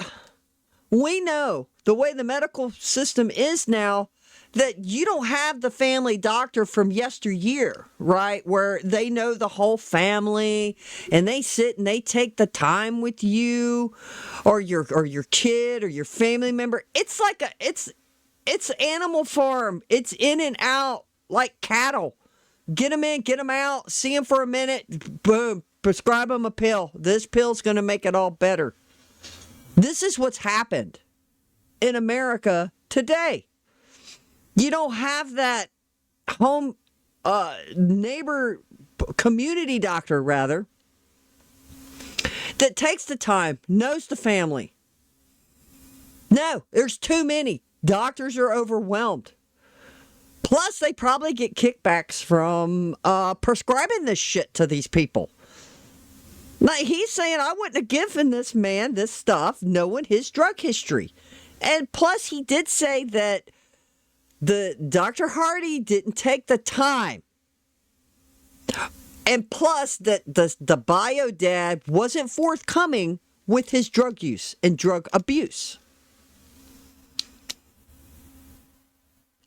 we know the way the medical system is now that you don't have the family doctor from yesteryear, right? Where they know the whole family and they sit and they take the time with you or your kid or your family member. It's like it's Animal Farm. It's in and out like cattle. Get them in, get them out, see them for a minute, boom, prescribe them a pill. This pill's going to make it all better. This is what's happened in America today. You don't have that home neighbor community doctor, rather, that takes the time, knows the family. No, there's too many. Doctors are overwhelmed. Plus, they probably get kickbacks from prescribing this shit to these people. Like he's saying, I wouldn't have given this man this stuff knowing his drug history. And plus, he did say that the Dr. Hardy didn't take the time. And plus that the bio dad wasn't forthcoming with his drug use and drug abuse.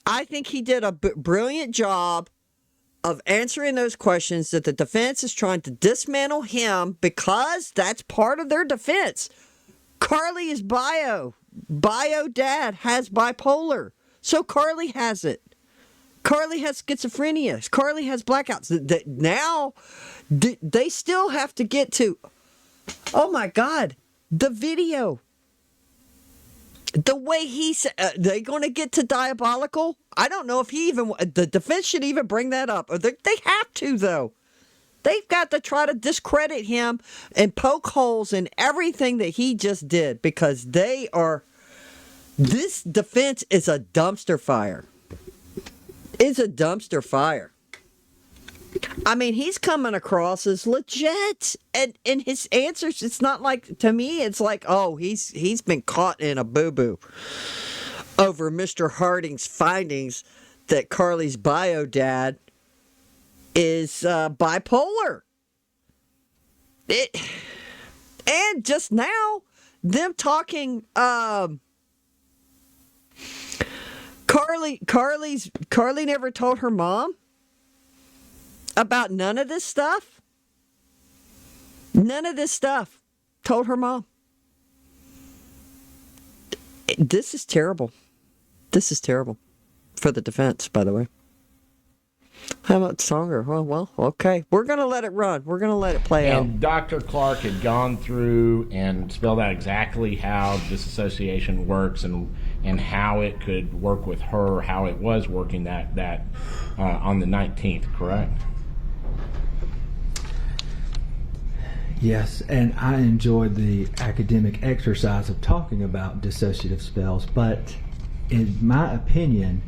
I think he did a brilliant job of answering those questions that the defense is trying to dismantle him because that's part of their defense. Carly is bio dad has bipolar. So Carly has it. Carly has schizophrenia. Carly has blackouts. Now, they still have to get to, oh my God, the video. The way he said, they going to get to diabolical? I don't know if the defense should even bring that up. They have to, though. They've got to try to discredit him and poke holes in everything that he just did because this defense is a dumpster fire. It's a dumpster fire. I mean, he's coming across as legit, and in his answers, it's not like, to me, it's like, oh, he's been caught in a boo-boo over Mr. Harding's findings that Carly's bio dad is bipolar. And just now, them talking, Carly never told her mom about none of this stuff. None of this stuff told her mom. This is terrible. This is terrible for the defense, by the way. How much longer? Well, okay. We're going to let it run. We're going to let it play out. And Dr. Clark had gone through and spelled out exactly how disassociation works and how it could work with her, how it was working that on the 19th, correct? Yes, and I enjoyed the academic exercise of talking about dissociative spells, but in my opinion,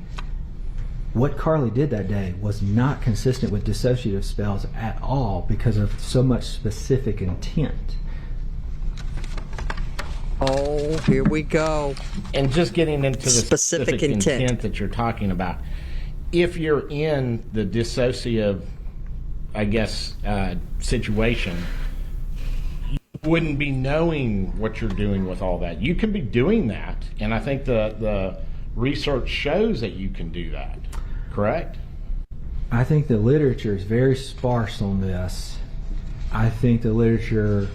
what Carly did that day was not consistent with dissociative spells at all because of so much specific intent. Oh, here we go. And just getting into the Specific intent that you're talking about, if you're in the dissociative, I guess, situation, you wouldn't be knowing what you're doing with all that. You can be doing that, and I think the research shows that you can do that, correct? I think the literature is very sparse on this. I think the literature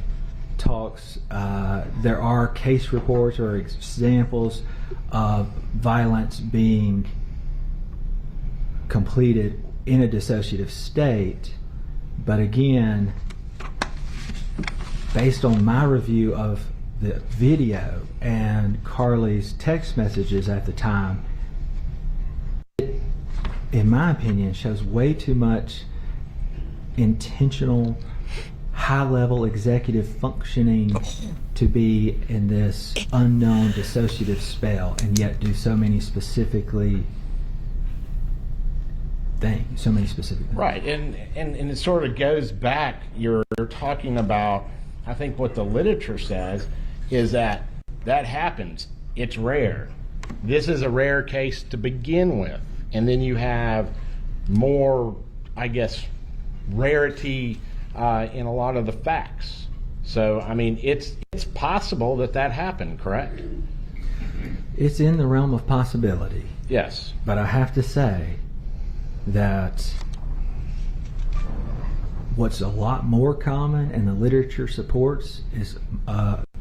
talks, there are case reports or examples of violence being completed in a dissociative state, but again, based on my review of the video and Carly's text messages at the time, it, in my opinion, shows way too much intentional high-level executive functioning to be in this unknown dissociative spell and yet do so many specific things. Right, and it sort of goes back, you're talking about, I think what the literature says is that happens. It's rare. This is a rare case to begin with. And then you have more, I guess, rarity in a lot of the facts. So, I mean, it's possible that happened, correct? It's in the realm of possibility. Yes. But I have to say that what's a lot more common and the literature supports is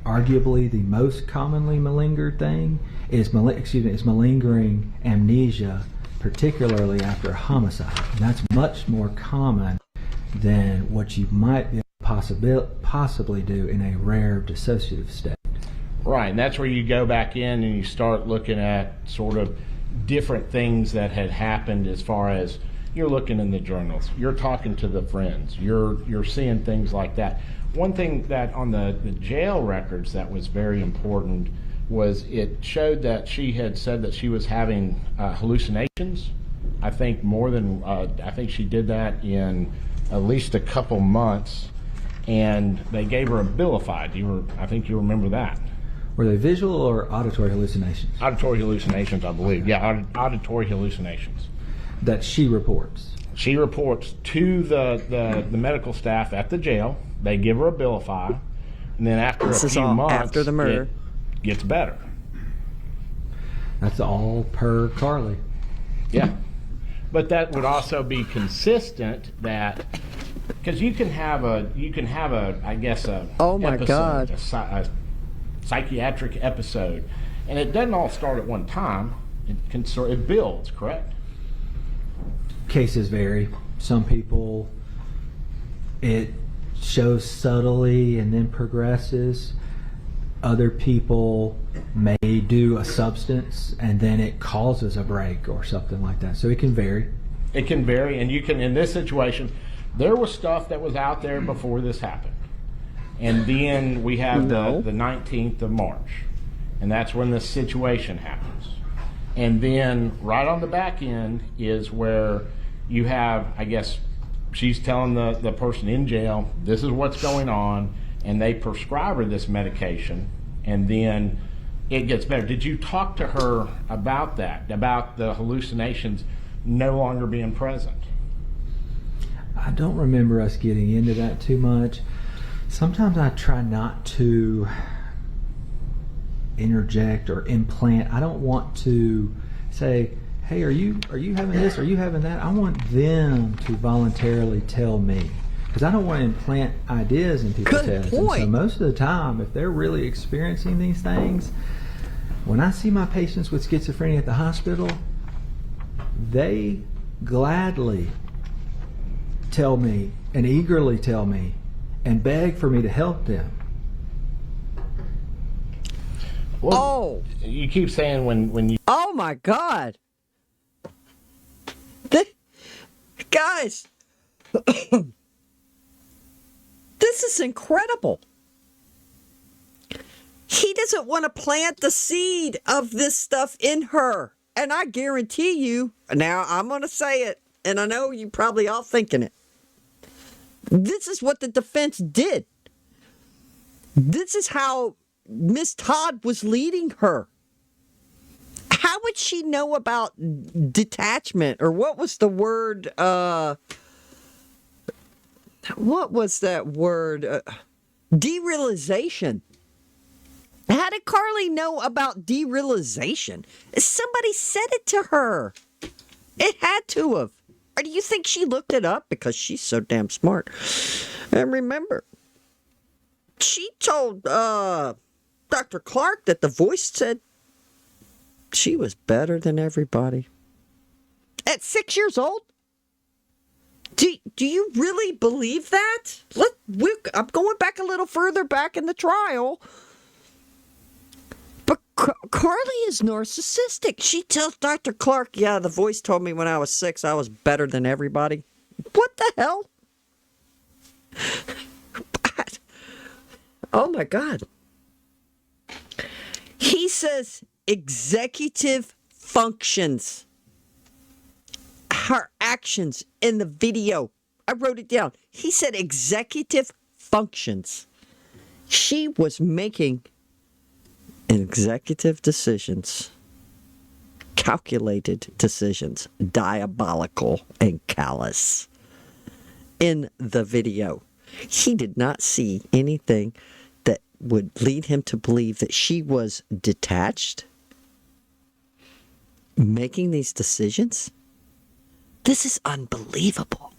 arguably the most commonly malingered thing is malingering amnesia, particularly after a homicide. And that's much more common than what you might be possibly do in a rare dissociative state. Right, and that's where you go back in and you start looking at sort of different things that had happened as far as you're looking in the journals, you're talking to the friends, you're seeing things like that. One thing that on the jail records that was very important was it showed that she had said that she was having hallucinations. I think more than, I think she did that in at least a couple months, and they gave her Abilify. I think you remember that. Were they visual or auditory hallucinations? Auditory hallucinations, I believe. Yeah, auditory hallucinations. That she reports. She reports to the medical staff at the jail. They give her Abilify, and then after a few months, after the murder, it gets better. That's all per Carly. Yeah, but that would also be consistent that because you can have a I guess a oh my episode, God a psychiatric episode, and it doesn't all start at one time. It builds, correct? Cases vary. Some people, it shows subtly and then progresses. Other people may do a substance and then it causes a break or something like that. So it can vary. It can vary, and you can, in this situation, There was stuff that was out there before this happened. And then we have the 19th of March. And that's when the situation happens. And then right on the back end is where you have, I guess, she's telling the person in jail, this is what's going on, and they prescribe her this medication, and then it gets better. Did you talk to her about that, about the hallucinations no longer being present? I don't remember us getting into that too much. Sometimes I try not to interject or implant. I don't want to say, hey, are you having this? Are you having that? I want them to voluntarily tell me, because I don't want to implant ideas in people's Good heads. And so point. most of the time, if they're really experiencing these things, when I see my patients with schizophrenia at the hospital, they gladly tell me and eagerly tell me and beg for me to help them. Well, Oh, you keep saying when you oh my God. Guys, this is incredible. He doesn't want to plant the seed of this stuff in her. And I guarantee you, now I'm going to say it, and I know you probably all thinking it. This is what the defense did. This is how Miss Todd was leading her. How would she know about detachment, or what was the word? What was that word? Derealization. How did Carly know about derealization? Somebody said it to her. It had to have. Or do you think she looked it up because she's so damn smart? And remember, she told Dr. Clark that the voice said she was better than everybody. At 6 years old? Do you really believe that? I'm going back a little further back in the trial. But Carly is narcissistic. She tells Dr. Clark, yeah, the voice told me when I was 6 I was better than everybody. What the hell? Oh my God. He says executive functions. Her actions in the video. I wrote it down. He said executive functions. She was making executive decisions, calculated decisions, diabolical and callous in the video. He did not see anything that would lead him to believe that she was detached, making these decisions. This is unbelievable.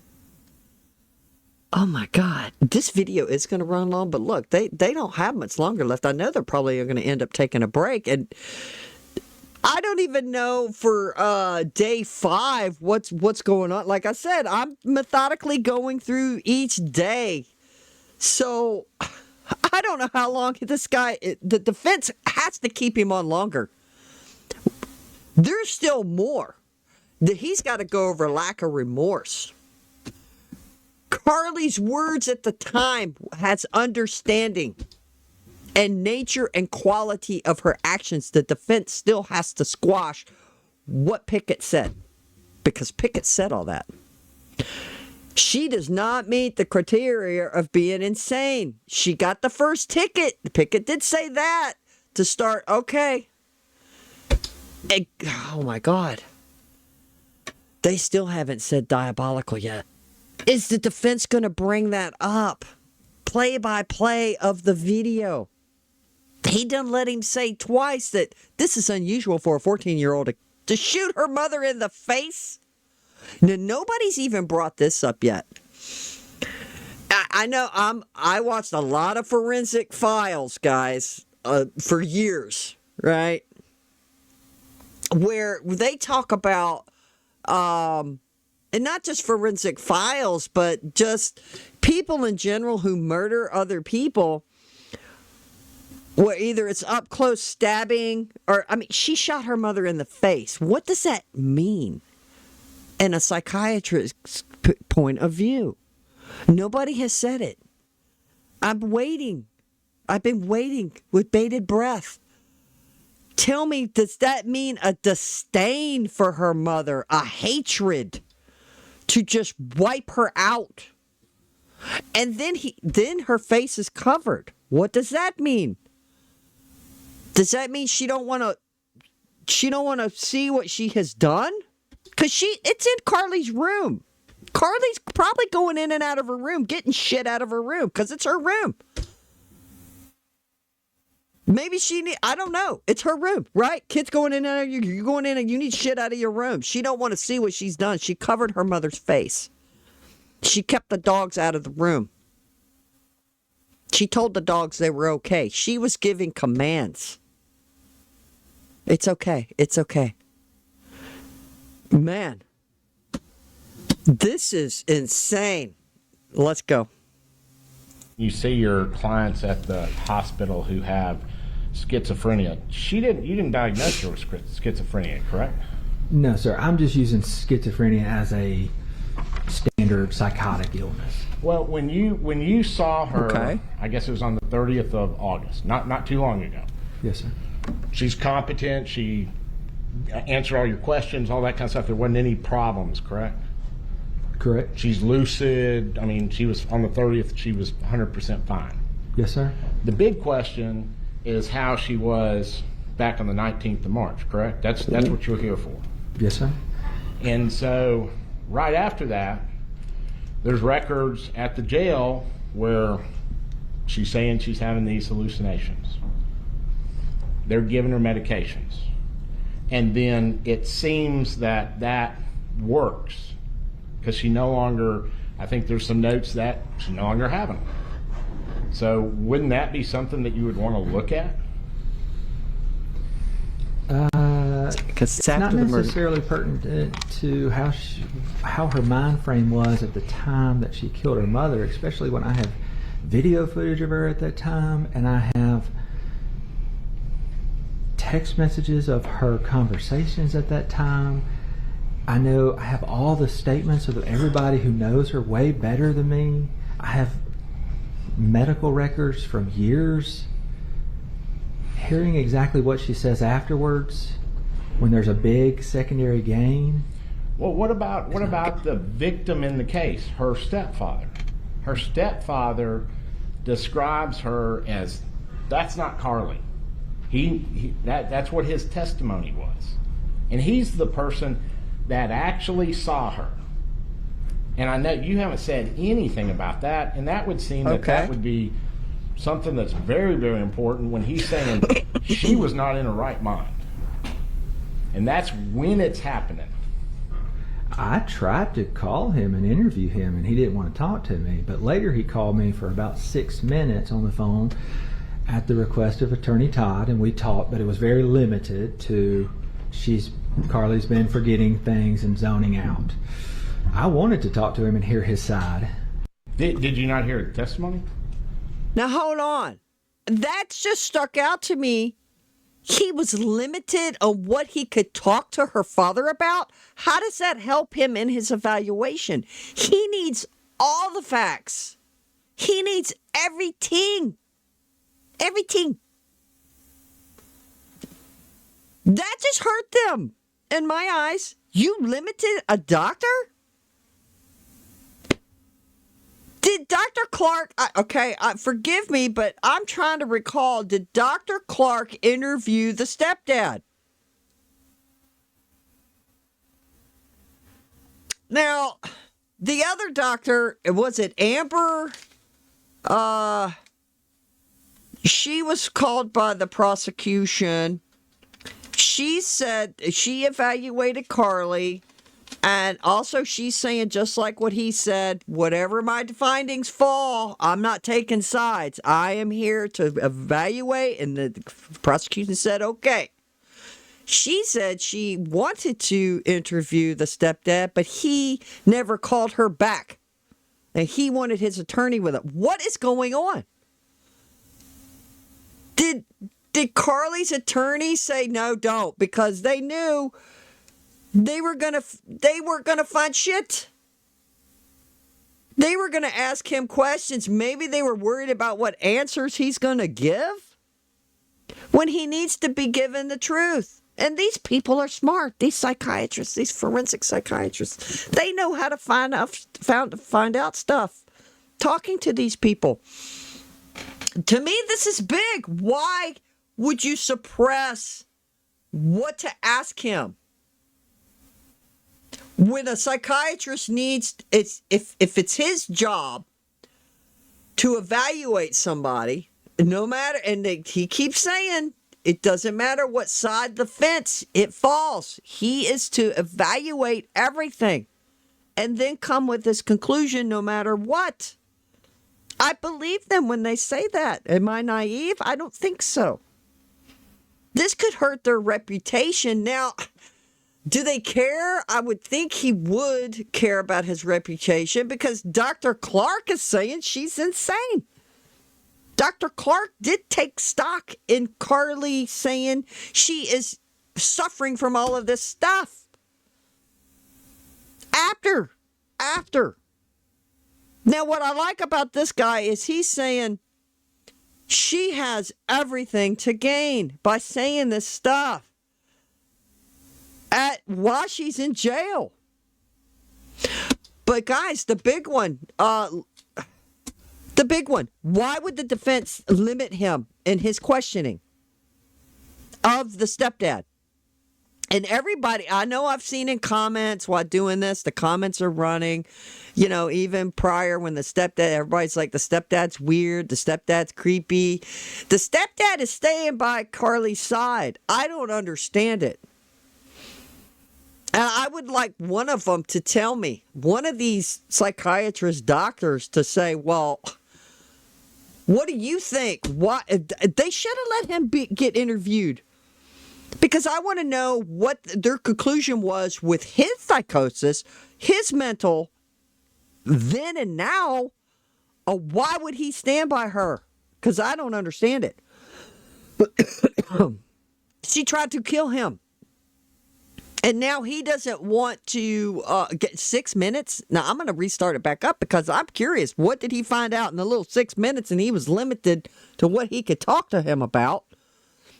Oh my God. This video is going to run long, but look, they don't have much longer left. I know they're probably going to end up taking a break. And I don't even know for day 5 what's going on. Like I said, I'm methodically going through each day. So I don't know how long this guy, the defense has to keep him on longer. There's still more that he's got to go over lack of remorse. Carly's words at the time has understanding and nature and quality of her actions. The defense still has to squash what Pickett said, because Pickett said all that. She does not meet the criteria of being insane. She got the first ticket. Pickett did say that to start. Okay. Oh my God. They still haven't said diabolical yet. Is the defense going to bring that up? Play by play of the video. He done let him say twice that this is unusual for a 14-year-old to shoot her mother in the face. Now, nobody's even brought this up yet. I know I watched a lot of Forensic Files, guys, for years, right? Where they talk about, and not just Forensic Files, but just people in general who murder other people. Well, either it's up close stabbing or, I mean, she shot her mother in the face. What does that mean in a psychiatrist's point of view? Nobody has said it. I'm waiting. I've been waiting with bated breath. Tell me, does that mean a disdain for her mother, a hatred to just wipe her out? And then her face is covered. What does that mean? Does that mean she don't want to see what she has done? Cuz it's in Carly's room. Carly's probably going in and out of her room, getting shit out of her room cuz it's her room. Maybe I don't know. It's her room, right? Kids going in and out, you're going in and you need shit out of your room. She don't want to see what she's done. She covered her mother's face. She kept the dogs out of the room. She told the dogs they were okay. She was giving commands. It's okay. It's okay. Man, this is insane. Let's go. You see your clients at the hospital who have schizophrenia. You didn't diagnose her with schizophrenia, correct? No, sir. I'm just using schizophrenia as a standard psychotic illness. Well, when you saw her, Okay. I guess it was on the 30th of August, not too long ago. Yes, sir. She's competent. She answered all your questions, all that kind of stuff. There wasn't any problems, correct? Correct. She's lucid. I mean, she was on the 30th. She was 100% fine. Yes, sir. The big question is how she was back on the 19th of March, correct? That's what you're here for. Yes, sir. And so right after that, there's records at the jail where she's saying she's having these hallucinations. They're giving her medications. And then it seems that works because she no longer, I think there's some notes that she's no longer having them. So wouldn't that be something that you would want to look at? Because it's Not after the murder. necessarily pertinent to how her mind frame was at the time that she killed her mother, especially when I have video footage of her at that time, and I have text messages of her conversations at that time. I know I have all the statements of everybody who knows her way better than me. I have medical records from years. Hearing exactly what she says afterwards when there's a big secondary gain. Well, what about the victim in the case, her stepfather? Her stepfather describes her as, that's not Carly. That's what his testimony was. And he's the person that actually saw her. And I know you haven't said anything about that, and that would seem that would be something that's very, very important when he's saying she was not in her right mind. And that's when it's happening. I tried to call him and interview him, and he didn't want to talk to me. But later he called me for about 6 minutes on the phone at the request of Attorney Todd, and we talked, but it was very limited to Carly's been forgetting things and zoning out. I wanted to talk to him and hear his side. Did you not hear the testimony? Now hold on. That's just stuck out to me. He was limited on what he could talk to her father about. How does that help him in his evaluation? He needs all the facts. He needs everything. Everything. That just hurt them in my eyes. You limited a doctor? Did Dr. Clark, forgive me, but I'm trying to recall, did Dr. Clark interview the stepdad? Now, the other doctor, was it Amber? She was called by the prosecution. She said she evaluated Carly. And also she's saying, just like what he said, whatever my findings fall, I'm not taking sides. I am here to evaluate. And the prosecution said, okay. She said she wanted to interview the stepdad, but he never called her back. And he wanted his attorney with it. What is going on? Did Carly's attorney say, no, don't? Because they knew they were gonna find shit. They were going to ask him questions. Maybe they were worried about what answers he's going to give when he needs to be given the truth. And these people are smart. These psychiatrists, these forensic psychiatrists, they know how to find out stuff. Talking to these people. To me, this is big. Why would you suppress what to ask him? When a psychiatrist needs, if it's his job to evaluate somebody, no matter, and he keeps saying, it doesn't matter what side the fence it falls. He is to evaluate everything and then come with this conclusion no matter what. I believe them when they say that. Am I naive? I don't think so. This could hurt their reputation. Now, do they care? I would think he would care about his reputation because Dr. Clark is saying she's insane. Dr. Clark did take stock in Carly saying she is suffering from all of this stuff. After. Now, what I like about this guy is he's saying she has everything to gain by saying this stuff while she's in jail. But guys, the big one, why would the defense limit him in his questioning of the stepdad? And everybody, I know I've seen in comments while doing this, the comments are running, even prior when the stepdad, everybody's like, the stepdad's weird, the stepdad's creepy. The stepdad is staying by Carly's side. I don't understand it. And I would like one of them to tell me, one of these psychiatrist doctors to say, well, what do you think? They should have let him get interviewed. Because I want to know what their conclusion was with his psychosis, his mental, then and now. Why would he stand by her? Because I don't understand it. She tried to kill him. And now he doesn't want to get 6 minutes. Now, I'm going to restart it back up because I'm curious. What did he find out in the little 6 minutes? And he was limited to what he could talk to him about.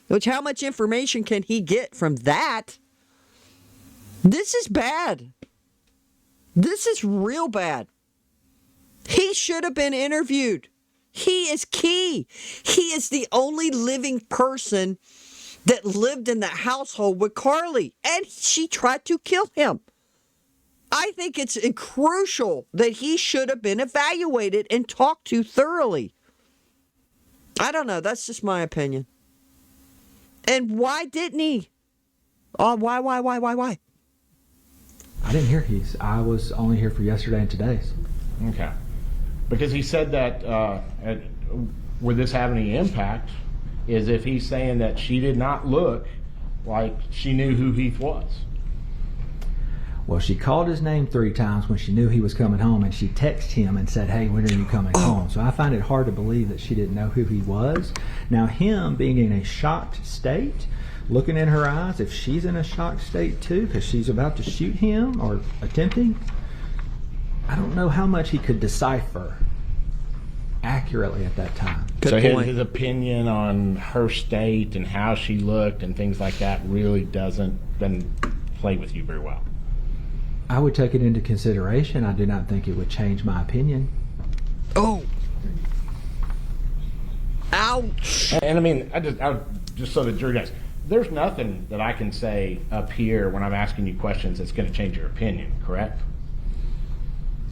Which, how much information can he get from that? This is bad. This is real bad. He should have been interviewed. He is key. He is the only living person that lived in the household with Carly, and she tried to kill him. I think it's crucial that he should have been evaluated and talked to thoroughly. I don't know. That's just my opinion. And why didn't he? Oh, why? I didn't hear I was only here for yesterday and today's. Okay. Because he said that, would this have any impact, is if he's saying that she did not look like she knew who Heath was. Well, she called his name 3 times when she knew he was coming home, and she texted him and said, hey, when are you coming home? So I find it hard to believe that she didn't know who he was. Now, him being in a shocked state, looking in her eyes, if she's in a shocked state too, because she's about to shoot him or attempting, I don't know how much he could decipher accurately at that time. So his opinion on her state and how she looked and things like that really doesn't play with you very well. I would take it into consideration. I do not think it would change my opinion. Oh. Ouch. And I mean, I just so the jury knows, there's nothing that I can say up here when I'm asking you questions that's going to change your opinion, correct?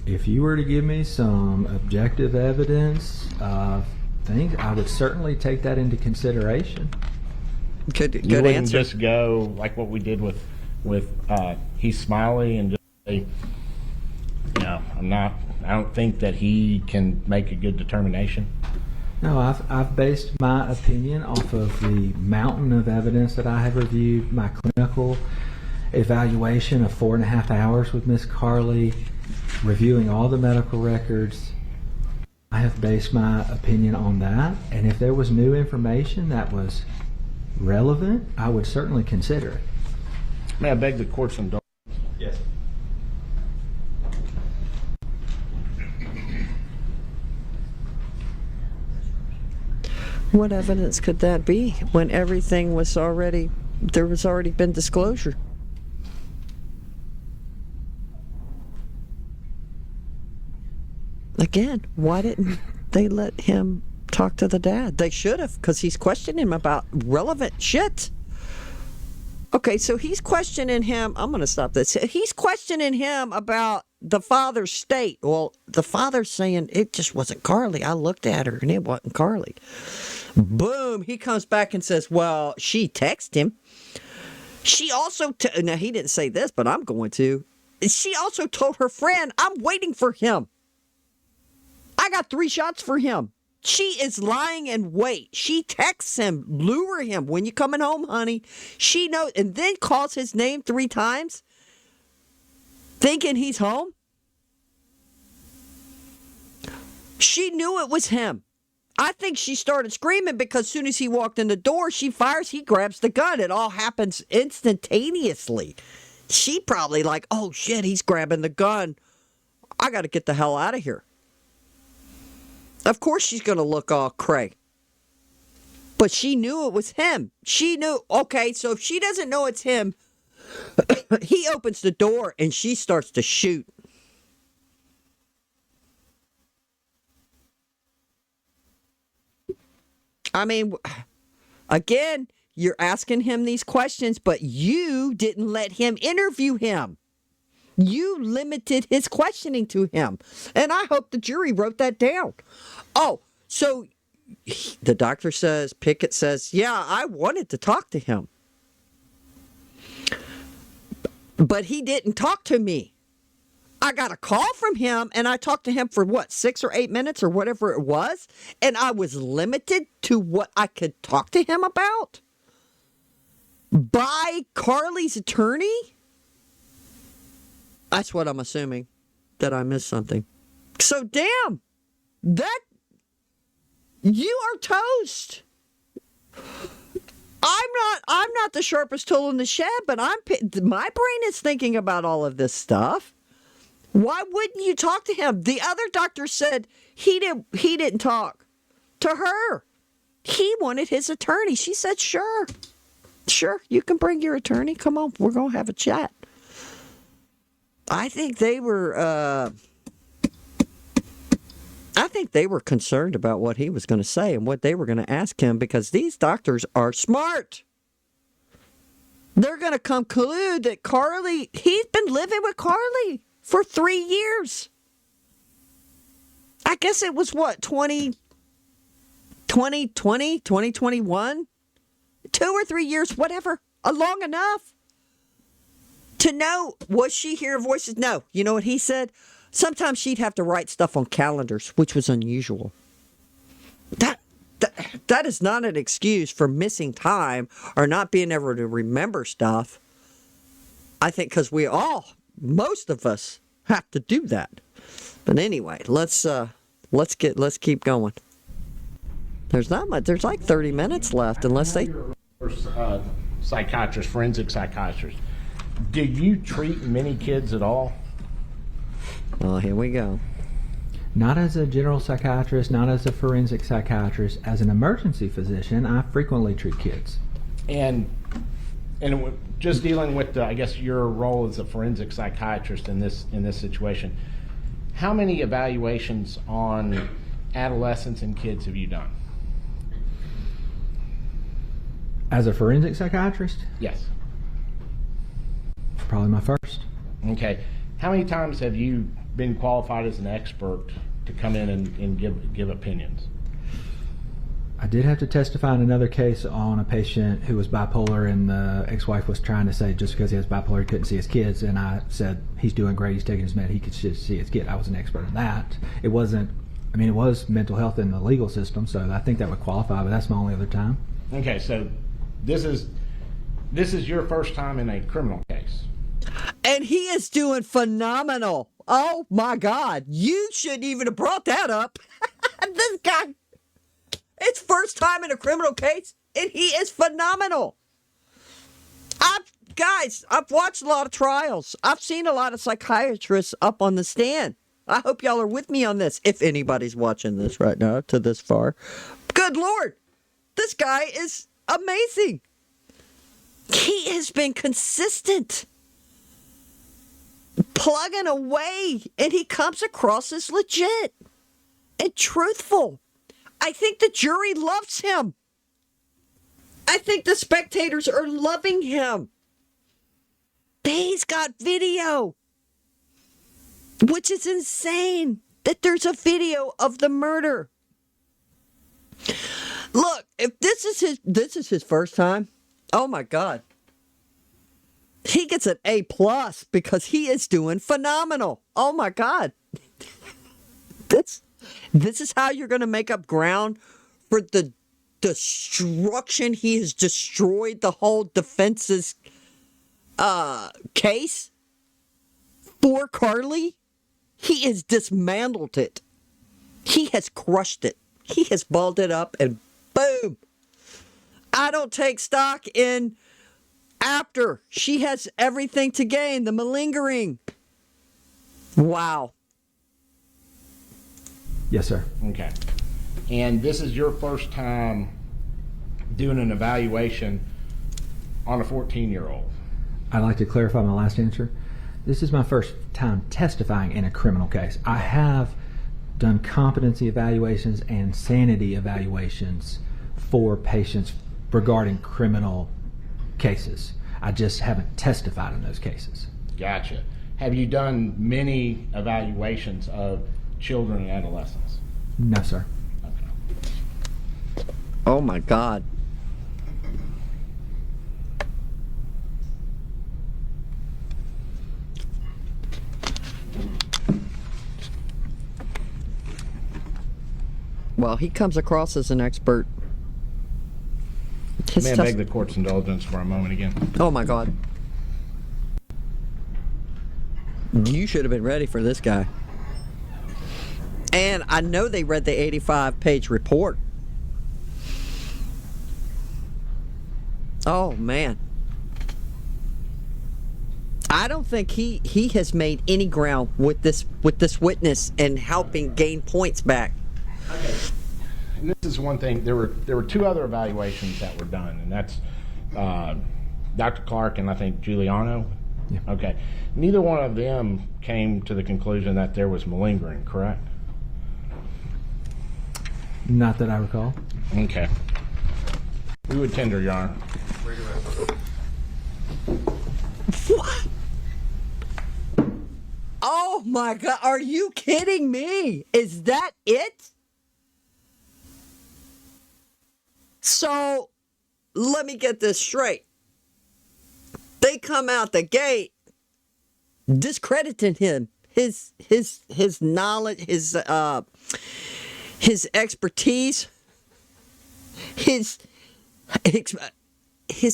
If you were to give me some objective evidence of things, I would certainly take that into consideration. Good you wouldn't answer. Just go like what we did with Heath Smiley and just say, I don't think that he can make a good determination. No, I've based my opinion off of the mountain of evidence that I have reviewed, my clinical evaluation of 4.5 hours with Miss Carly, reviewing all the medical records. I have based my opinion on that, and if there was new information that was relevant, I would certainly consider it. May I beg the court's indulgence? Yes. What evidence could that be when everything was already, there was already been disclosure? Again, why didn't they let him talk to the dad? They should have, because he's questioning him about relevant shit. Okay, so he's questioning him. I'm going to stop this. He's questioning him about the father's state. Well, the father's saying, it just wasn't Carly. I looked at her and it wasn't Carly. Boom. He comes back and says, well, she texted him. She also, now he didn't say this, but I'm going to. She also told her friend, I'm waiting for him. I got 3 shots for him. She is lying in wait. She texts him, lure him. When you coming home, honey? She knows, and then calls his name 3 times, thinking he's home. She knew it was him. I think she started screaming because as soon as he walked in the door, she fires, he grabs the gun. It all happens instantaneously. She probably like, oh shit, he's grabbing the gun. I got to get the hell out of here. Of course she's going to look all cray. But she knew it was him. She knew, okay, so if she doesn't know it's him, he opens the door and she starts to shoot. I mean, again, you're asking him these questions, but you didn't let him interview him. You limited his questioning to him. And I hope the jury wrote that down. Oh, so the doctor says, Pickett says, yeah, I wanted to talk to him. But he didn't talk to me. I got a call from him and I talked to him for what, 6 or 8 minutes or whatever it was. And I was limited to what I could talk to him about by Carly's attorney. That's what I'm assuming, that I missed something. So damn, that, you are toast. I'm not the sharpest tool in the shed, but my brain is thinking about all of this stuff. Why wouldn't you talk to him? The other doctor said he didn't talk to her. He wanted his attorney. She said, sure, you can bring your attorney. Come on, we're going to have a chat. I think they were concerned about what he was going to say and what they were going to ask him, because these doctors are smart. They're going to conclude that Carly, he's been living with Carly for 3 years. I guess it was what, 2020, 2021? 2 or 3 years, whatever, long enough. To know, was she hearing voices? No. You know what he said? Sometimes she'd have to write stuff on calendars, which was unusual. That is not an excuse for missing time or not being able to remember stuff. I think because most of us have to do that. But anyway, let's keep going. There's not much. There's like 30 minutes left, unless they. Psychiatrist, forensic psychiatrist. Do you treat many kids at all? Oh, here we go. Not as a general psychiatrist, not as a forensic psychiatrist. As an emergency physician, I frequently treat kids. And just dealing with, I guess, your role as a forensic psychiatrist in this situation, how many evaluations on adolescents and kids have you done? As a forensic psychiatrist? Yes. Probably my first. Okay. How many times have you been qualified as an expert to come in and give opinions? I did have to testify in another case on a patient who was bipolar, and the ex-wife was trying to say just because he has bipolar he couldn't see his kids, and I said he's doing great, he's taking his med, he could just see his kid. I was an expert in that. It was mental health in the legal system, so I think that would qualify, but that's my only other time. Okay, so this is your first time in a criminal case. And he is doing phenomenal. Oh my God. You shouldn't even have brought that up. This guy, it's first time in a criminal case, and he is phenomenal. I've watched a lot of trials. I've seen a lot of psychiatrists up on the stand. I hope y'all are with me on this, if anybody's watching this right now to this far. Good Lord. This guy is amazing. He has been consistent, plugging away, and he comes across as legit and truthful. I think the jury loves him. I think the spectators are loving him. He's got video, which is insane that there's a video of the murder. Look, if this is his first time, oh my God. He gets an A+ because he is doing phenomenal. Oh my God. This is how you're going to make up ground for the destruction. He has destroyed the whole defense's case for Carly. He has dismantled it. He has crushed it. He has balled it up and boom. I don't take stock in after. She has everything to gain. The malingering. Wow. Yes, sir. Okay. And this is your first time doing an evaluation on a 14-year-old. I'd like to clarify my last answer. This is my first time testifying in a criminal case. I have done competency evaluations and sanity evaluations for patients regarding criminal cases. I just haven't testified in those cases. Gotcha. Have you done many evaluations of children and adolescents? No, sir. Okay. Oh my God. Well, he comes across as an expert. May I beg the court's indulgence for a moment again? Oh my God. You should have been ready for this guy. And I know they read the 85-page report. Oh man. I don't think he has made any ground with this witness and helping gain points back. Okay. And this is one thing. There were two other evaluations that were done, and that's Dr. Clark and I think Giuliano. Yeah. Okay. Neither one of them came to the conclusion that there was malingering, correct? Not that I recall. Okay. We would tender, Your Honor. What? Oh my God, are you kidding me? Is that it? So, let me get this straight. They come out the gate discrediting him, his knowledge, his expertise, his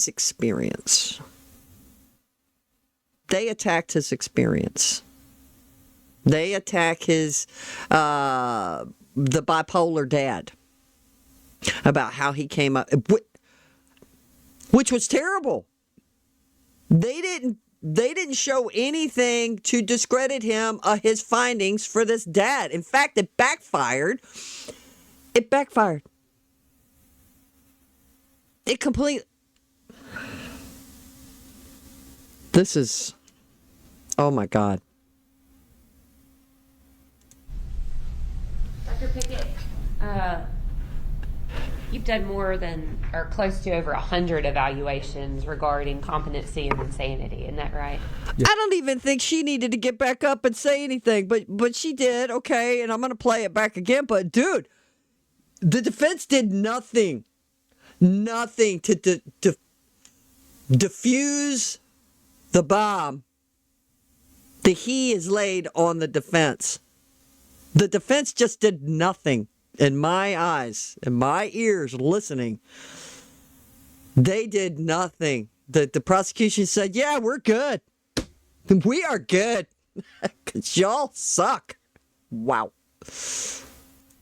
experience. They attacked his experience. They attack his the bipolar dad about how he came up, which was terrible. They didn't show anything to discredit him his findings for this dad. In fact, it backfired. It backfired. It completely. This is. Oh my God. Dr. Pickett, you've done more than, or close to over 100 evaluations regarding competency and insanity, isn't that right? I don't even think she needed to get back up and say anything, but she did, okay, and I'm going to play it back again. But, dude, the defense did nothing to diffuse the bomb that he has laid on the defense. The defense just did nothing. In my eyes, in my ears, listening, they did nothing. The prosecution said, yeah, we're good. We are good. Because y'all suck. Wow.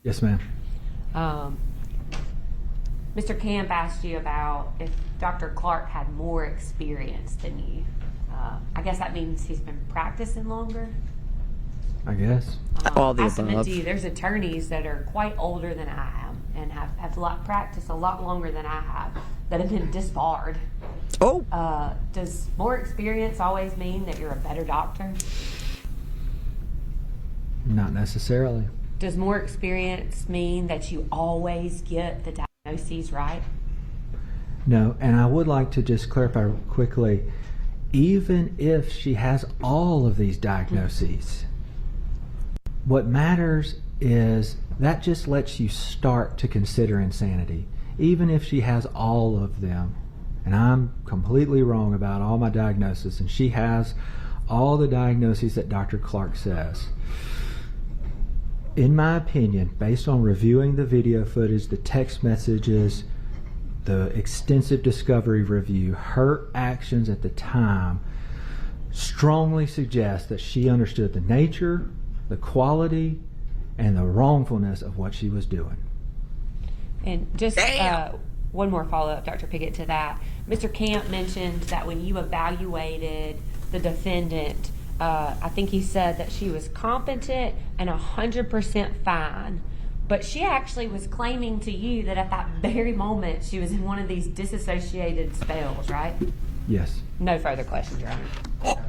Yes, ma'am. Mr. Camp asked you about if Dr. Clark had more experience than you. I guess that means he's been practicing longer. I guess. All the I submit above. to you, there's attorneys that are quite older than I am. and have practiced a lot longer than I have that have been disbarred. Oh, Does more experience always mean that you're a better doctor? Not necessarily. Does more experience mean that you always get the diagnoses right? No, and I would like to just clarify quickly, even if she has all of these diagnoses, what matters is that just lets you start to consider insanity, even if she has all of them. And I'm completely wrong about all my diagnoses, and she has all the diagnoses that Dr. Clark says. In my opinion, based on reviewing the video footage, the text messages, the extensive discovery review, her actions at the time strongly suggest that she understood the nature, the quality, and the wrongfulness of what she was doing. And just one more follow-up, Dr. Pickett, to that. Mr. Camp mentioned that when you evaluated the defendant, I think he said that she was competent and 100% fine. But she actually was claiming to you that at that very moment she was in one of these disassociated spells, right? Yes. No further questions, Your Honor.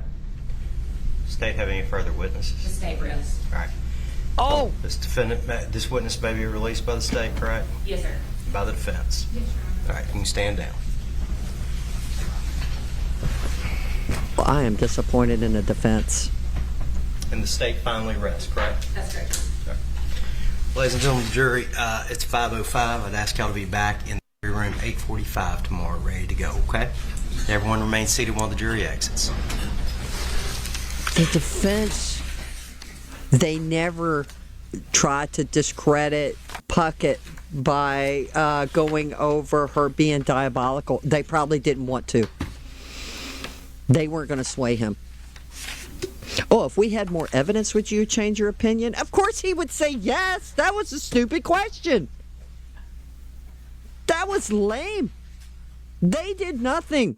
State have any further witnesses? The state rest. All right. oh, This witness may be released by the state, correct? Yes, sir. By the defense. Yes, Your Honor. All right, you can stand down. well, I am disappointed in the defense. And the state finally rests, correct? That's correct. Ladies and gentlemen of the jury, it's 5:05. I'd ask y'all to be back in the jury room 8:45 tomorrow, ready to go, okay? Everyone remain seated while the jury exits. The defense, they never tried to discredit Puckett by going over her being diabolical. They probably didn't want to. They weren't going to sway him. Oh, if we had more evidence, would you change your opinion? Of course he would say yes. That was a stupid question. That was lame. They did nothing.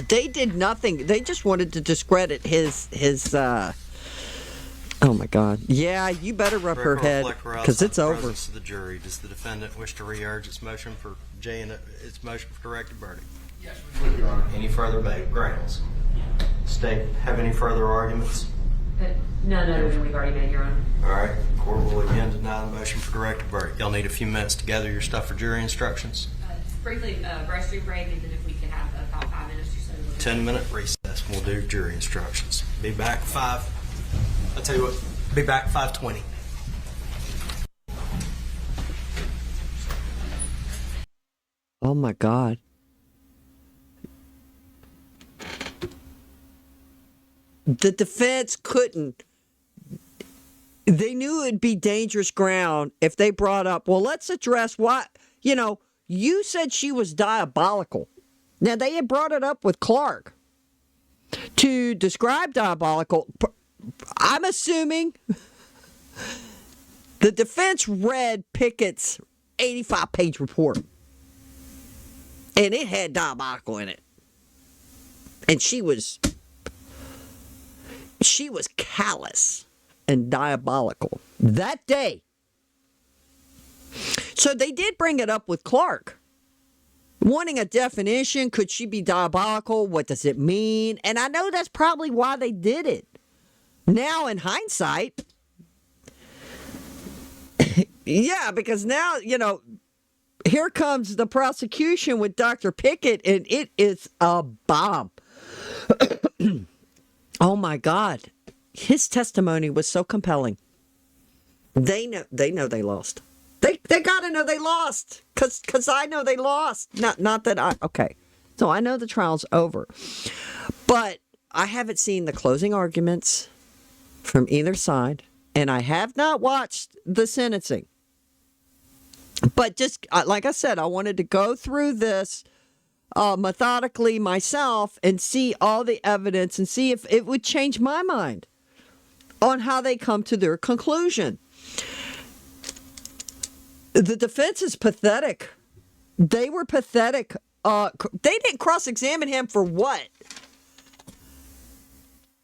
They did nothing. They just wanted to discredit his oh my God. Yeah, you better rub her head because it's over. Presence of the jury. Does the defendant wish to re-urge its motion for its motion for directed verdict? Yes, Your Honor. Any further grounds? State have any further arguments? None other than we've already made, Your Honor. All right. Court will again deny the motion for directed verdict. Y'all need a few minutes to gather your stuff for jury instructions. Briefly, restroom break, and then if we could have about 5 minutes or so. 10-minute recess. We'll do jury instructions. Be back 5. I'll tell you what. Be back 5:20. Oh my God. The defense couldn't. They knew it'd be dangerous ground if they brought up, well, let's address what, you said she was diabolical. Now, they had brought it up with Clark to describe diabolical. I'm assuming the defense read Pickett's 85-page report, and it had diabolical in it. And she was callous and diabolical that day. So they did bring it up with Clark, wanting a definition. Could she be diabolical? What does it mean? And I know that's probably why they did it. Now, in hindsight, yeah, because now, here comes the prosecution with Dr. Pickett, and it is a bomb. Oh my God. His testimony was so compelling. They know they lost. They got to know they lost, cause I know they lost. Not that okay. So I know the trial's over, but I haven't seen the closing arguments from either side, and I have not watched the sentencing. But just like I said, I wanted to go through this methodically myself and see all the evidence and see if it would change my mind on how they come to their conclusion. The defense is pathetic. They were pathetic. They didn't cross-examine him for what?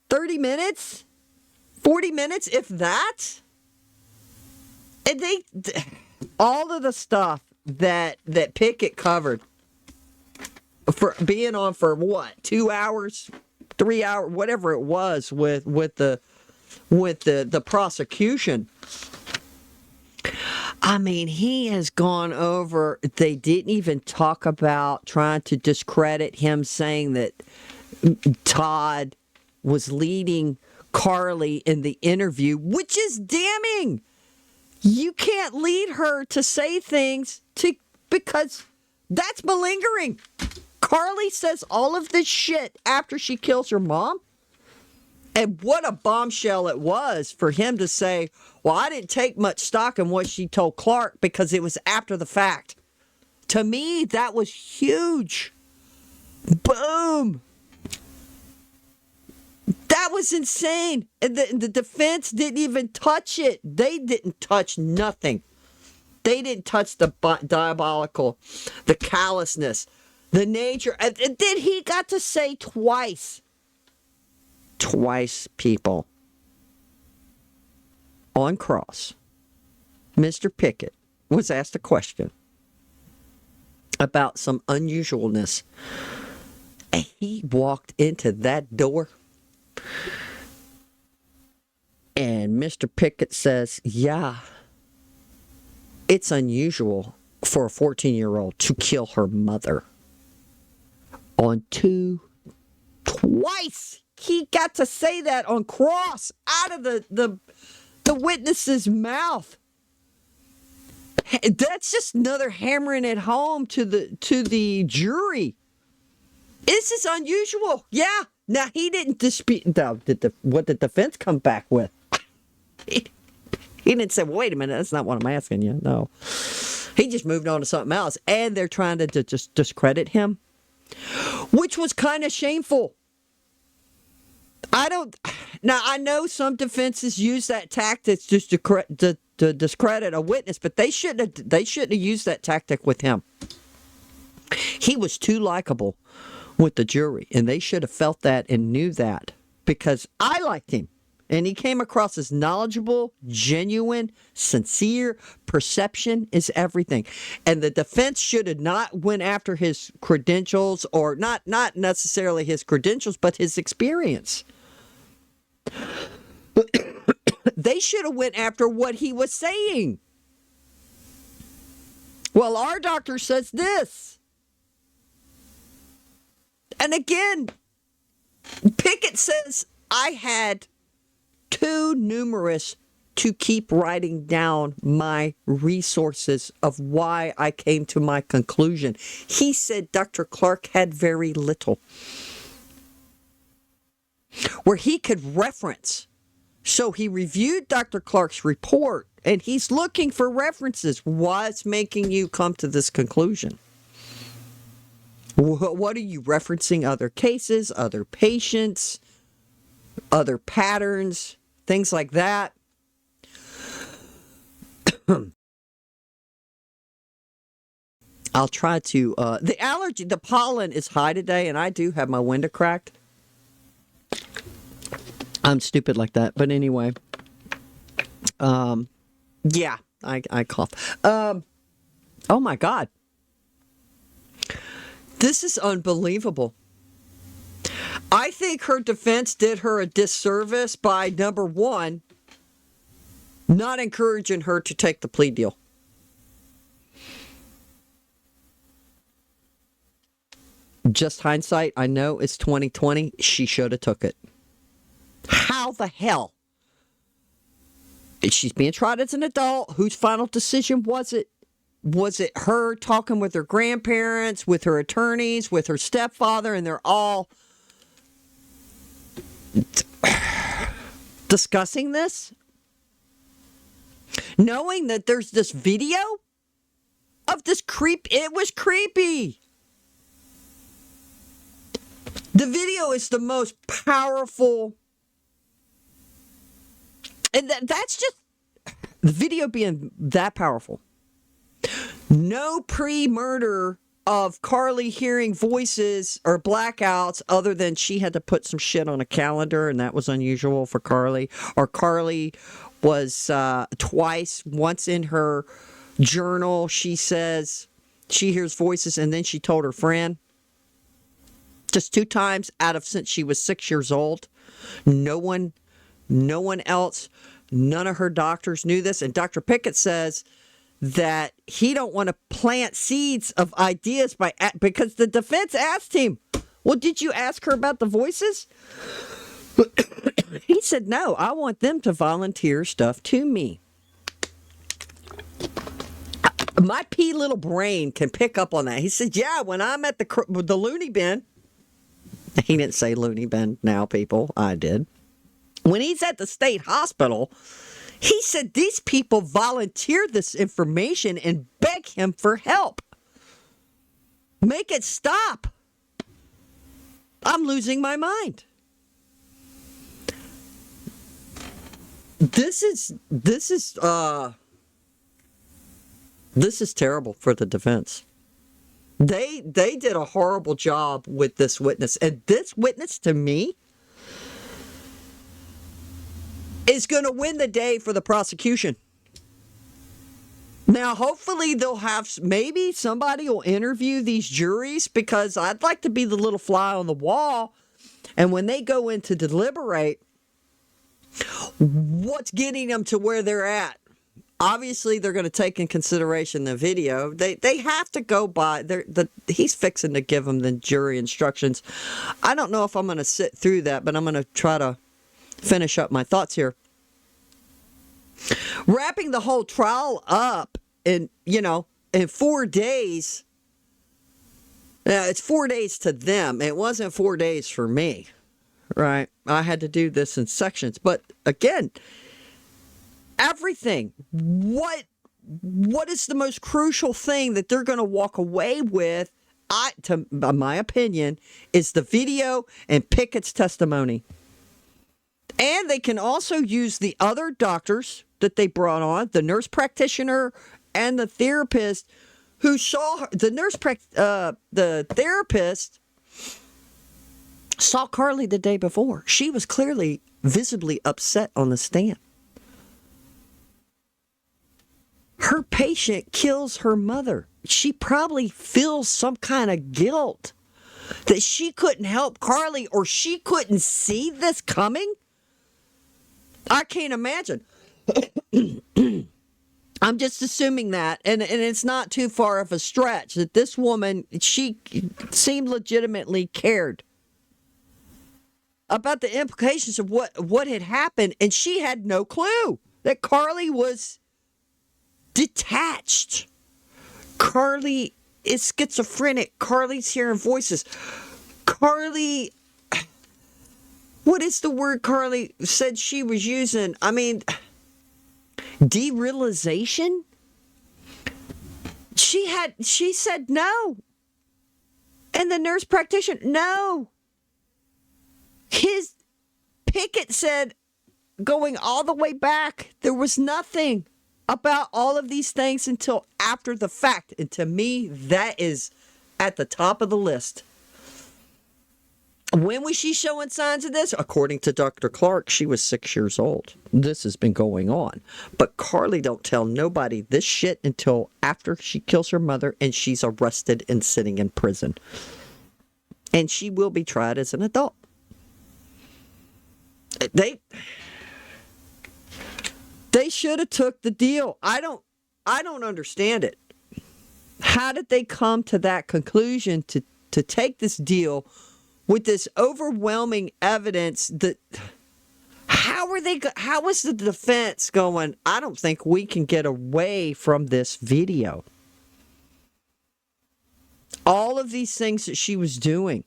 30 minutes? 40 minutes, if that? And all of the stuff that Pickett covered for being on for what, 2 hours, 3 hours, whatever it was with the prosecution. I mean, he has gone over. They didn't even talk about trying to discredit him, saying that Todd was leading Carly in the interview, which is damning. You can't lead her to say things because that's malingering. Carly says all of this shit after she kills her mom. And what a bombshell it was for him to say, well, I didn't take much stock in what she told Clark because it was after the fact. To me, that was huge. Boom. That was insane. And the defense didn't even touch it. They didn't touch nothing. They didn't touch the diabolical, the callousness, the nature. And then he got to say twice, people, on cross, Mr. Pickett was asked a question about some unusualness. And he walked into that door. And Mr. Pickett says, yeah, it's unusual for a 14-year-old to kill her mother. Twice he got to say that on cross out of the witness's mouth. That's just another hammering it home to the jury. This is unusual. Yeah. Now, he didn't dispute. What did the defense come back with? He didn't say, wait a minute, that's not what I'm asking you. No. He just moved on to something else. And they're trying to just discredit him, which was kind of shameful. Now, I know some defenses use that tactic just to discredit a witness, but they shouldn't have used that tactic with him. He was too likable with the jury, and they should have felt that and knew that, because I liked him, and he came across as knowledgeable, genuine, sincere. Perception is everything, and the defense should have not went after his credentials, or not necessarily his credentials, but his experience. They should have went after what he was saying. Well, our doctor says this. And again, Pickett says, I had too numerous to keep writing down my resources of why I came to my conclusion. He said Dr. Clark had very little where he could reference. So he reviewed Dr. Clark's report, and he's looking for references. What's making you come to this conclusion? What are you referencing? Other cases, other patients, other patterns, things like that. I'll try to, the pollen is high today, and I do have my window cracked. I'm stupid like that. But anyway, yeah, I cough. Oh my God. This is unbelievable. I think her defense did her a disservice by, number one, not encouraging her to take the plea deal. Just hindsight, I know it's 2020. She should have took it. How the hell? She's being tried as an adult. Whose final decision was it? Was it her talking with her grandparents, with her attorneys, with her stepfather, and they're all discussing this? Knowing that there's this video of this creep. It was creepy. The video is the most powerful. And that's just the video being that powerful. No pre-murder of Carly hearing voices or blackouts other than she had to put some shit on a calendar, and that was unusual for Carly. Or Carly was twice, once in her journal, she says she hears voices, and then she told her friend. Just 2 times out of since she was 6 years old. No one else, none of her doctors knew this. And Dr. Pickett says that he don't want to plant seeds of ideas because the defense asked him, well, did you ask her about the voices? He said, no, I want them to volunteer stuff to me. My pea little brain can pick up on that. He said, yeah, when I'm at the loony bin, he didn't say loony bin now, people. I did. When he's at the state hospital, he said these people volunteer this information and beg him for help. Make it stop. I'm losing my mind. This is terrible for the defense. They did a horrible job with this witness, and this witness to me is going to win the day for the prosecution. Now, hopefully they'll have, maybe somebody will interview these juries, because I'd like to be the little fly on the wall, and when they go in to deliberate, what's getting them to where they're at? Obviously, they're going to take in consideration the video. They have to go by. He's fixing to give them the jury instructions. I don't know if I'm going to sit through that, but I'm going to try to finish up my thoughts here. Wrapping the whole trial up in 4 days. Now, it's 4 days to them. It wasn't 4 days for me, right? I had to do this in sections. But again, everything. What is the most crucial thing that they're going to walk away with, my opinion, is the video and Pickett's testimony. And they can also use the other doctors that they brought on, the nurse practitioner and the therapist who saw her. The therapist saw Carly the day before. She was clearly, visibly upset on the stand. Her patient kills her mother. She probably feels some kind of guilt that she couldn't help Carly, or she couldn't see this coming. I can't imagine. I'm just assuming that, and it's not too far of a stretch, that this woman, she seemed legitimately cared about the implications of what had happened, and she had no clue that Carly was detached. Carly is schizophrenic. Carly's hearing voices. Carly, what is the word Carly said she was using? I mean, derealization? She said no. And the nurse practitioner, no. Pickett said, going all the way back, there was nothing about all of these things until after the fact. And to me, that is at the top of the list. When was she showing signs of this? According to Dr. Clark, she was 6 years old. This has been going on. But Carly don't tell nobody this shit until after she kills her mother and she's arrested and sitting in prison. And she will be tried as an adult. They should have took the deal. I don't understand it. How did they come to that conclusion to take this deal with this overwhelming evidence? That how was the defense going, I don't think we can get away from this video? All of these things that she was doing.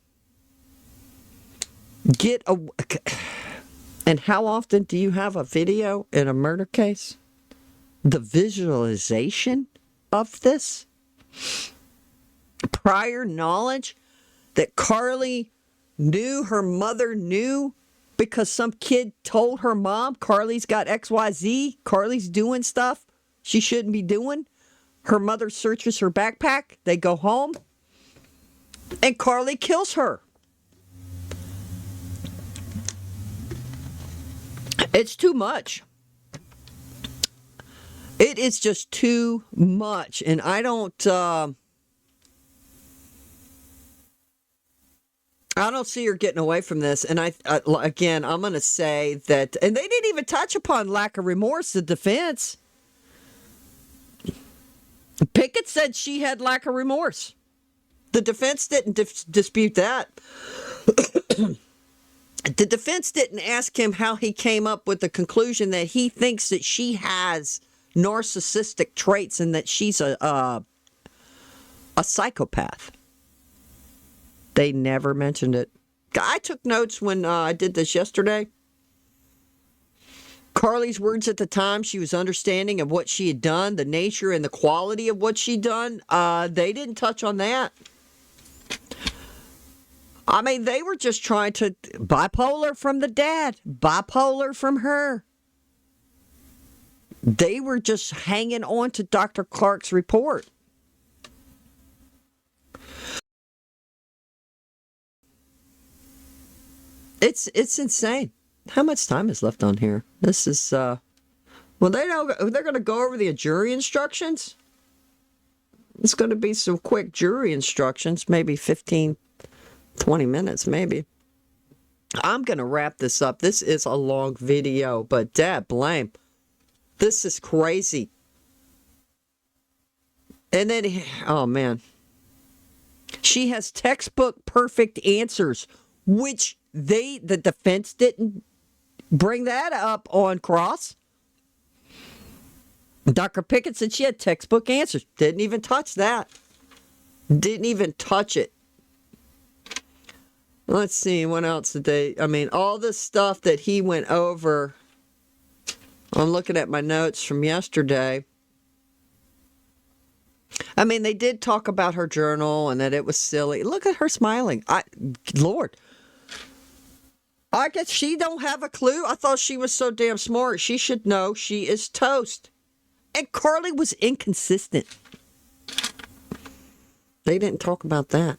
And how often do you have a video in a murder case? The visualization of this, prior knowledge that Carly knew her mother knew because some kid told her mom, Carly's got XYZ, Carly's doing stuff she shouldn't be doing. Her mother searches her backpack, they go home, and Carly kills her. It's too much. It is just too much, and I don't see her getting away from this. And again, I'm going to say that, and they didn't even touch upon lack of remorse. The defense, Pickett said she had lack of remorse. The defense didn't dispute that. The defense didn't ask him how he came up with the conclusion that he thinks that she has narcissistic traits and that she's a psychopath. They never mentioned it. I took notes when I did this yesterday. Carly's words at the time, she was understanding of what she had done, the nature and the quality of what she'd done. They didn't touch on that. I mean, they were just trying to bipolar from the dad, bipolar from her. They were just hanging on to Dr. Clark's report. It's insane. How much time is left on here? This is well, they're going to go over the jury instructions. It's going to be some quick jury instructions, maybe 15, 20 minutes, maybe. I'm going to wrap this up. This is a long video, but dad blame. This is crazy. And then, oh man. She has textbook perfect answers, which the defense didn't bring that up on cross. Dr. Pickett said she had textbook answers. Didn't even touch that. Didn't even touch it. Let's see, what else did they... I mean, all this stuff that he went over... I'm looking at my notes from yesterday. I mean, they did talk about her journal and that it was silly. Look at her smiling. Lord. I guess she don't have a clue. I thought she was so damn smart. She should know she is toast. And Carly was inconsistent. They didn't talk about that.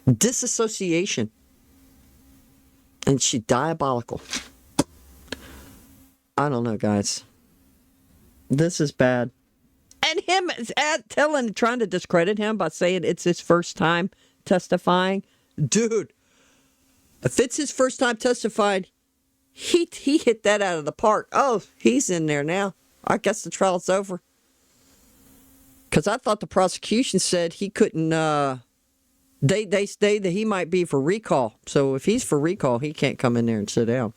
Disassociation. And she diabolical. I don't know, guys. This is bad. And him trying to discredit him by saying it's his first time testifying. Dude, if it's his first time testifying, he hit that out of the park. Oh, he's in there now. I guess the trial's over. Because I thought the prosecution said he couldn't, they stated that he might be for recall. So if he's for recall, he can't come in there and sit down.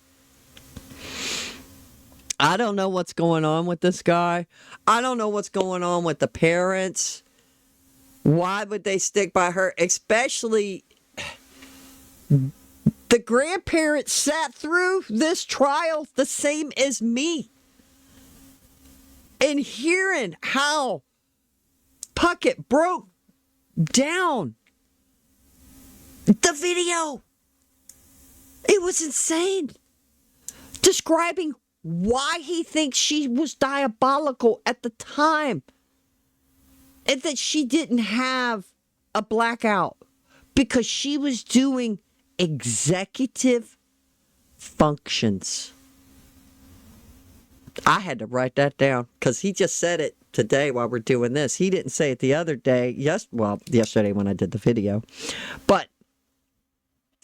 I don't know what's going on with this guy. I don't know what's going on with the parents. Why would they stick by her? Especially the grandparents sat through this trial the same as me. And hearing how Puckett broke down the video. It was insane. Describing why he thinks she was diabolical at the time. And that she didn't have a blackout. Because she was doing executive functions. I had to write that down because he just said it today while we're doing this. He didn't say it the other day. Yesterday when I did the video. But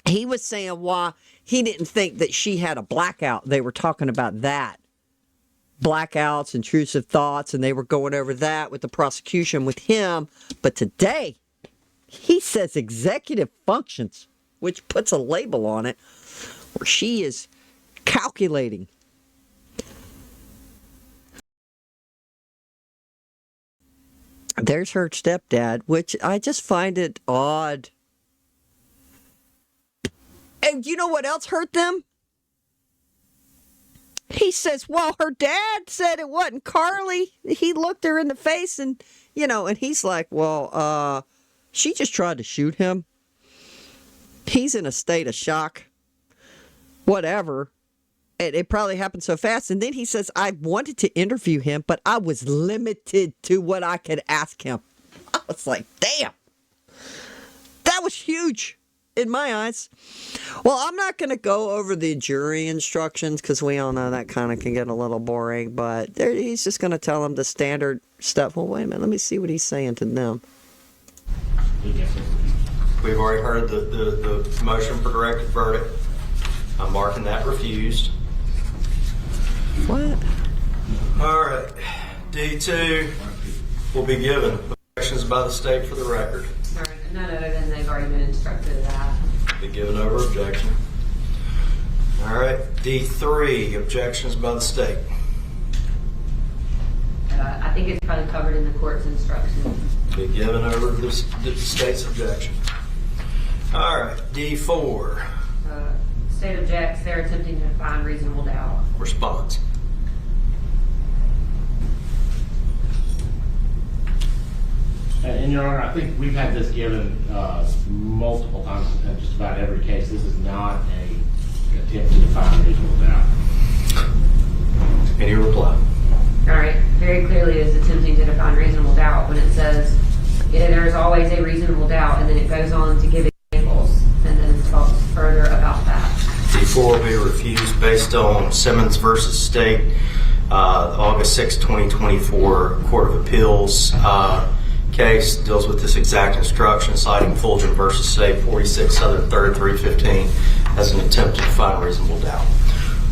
he was saying why he didn't think that she had a blackout. They were talking about that. Blackouts, intrusive thoughts, and they were going over that with the prosecution with him. But today, he says executive functions, which puts a label on it, where she is calculating. There's her stepdad, which I just find it odd. And you know what else hurt them? He says, well, her dad said it wasn't Carly. He looked her in the face and, and he's like, well, she just tried to shoot him. He's in a state of shock. Whatever. It probably happened so fast. And then he says, I wanted to interview him, but I was limited to what I could ask him. I was like, damn. That was huge. in my eyes. Well, I'm not going to go over the jury instructions because we all know that kind of can get a little boring, but he's just going to tell them the standard stuff. Well, wait a minute. Let me see what he's saying to them. We've already heard the motion for directed verdict. I'm marking that refused. What? All right. D2 will be given. Objections by the state for the record. None other than they've already been instructed of that. Be given over objection. All right. D3, objections by the state. I think it's probably covered in the court's instructions. Be given over the state's objection. All right. D4, State objects. They're attempting to find reasonable doubt. response. And Your Honor, I think we've had this given multiple times in just about every case. This is not a attempt to find reasonable doubt. Any reply? All right. Very clearly is attempting to define reasonable doubt when it says there is always a reasonable doubt, and then it goes on to give examples and then talks further about that. D4 will be refused based on Simmons versus State, August 6, 2024 Court of Appeals case deals with this exact instruction, citing Fulgen versus State, 46 Southern 3rd, 315, as an attempt to find reasonable doubt.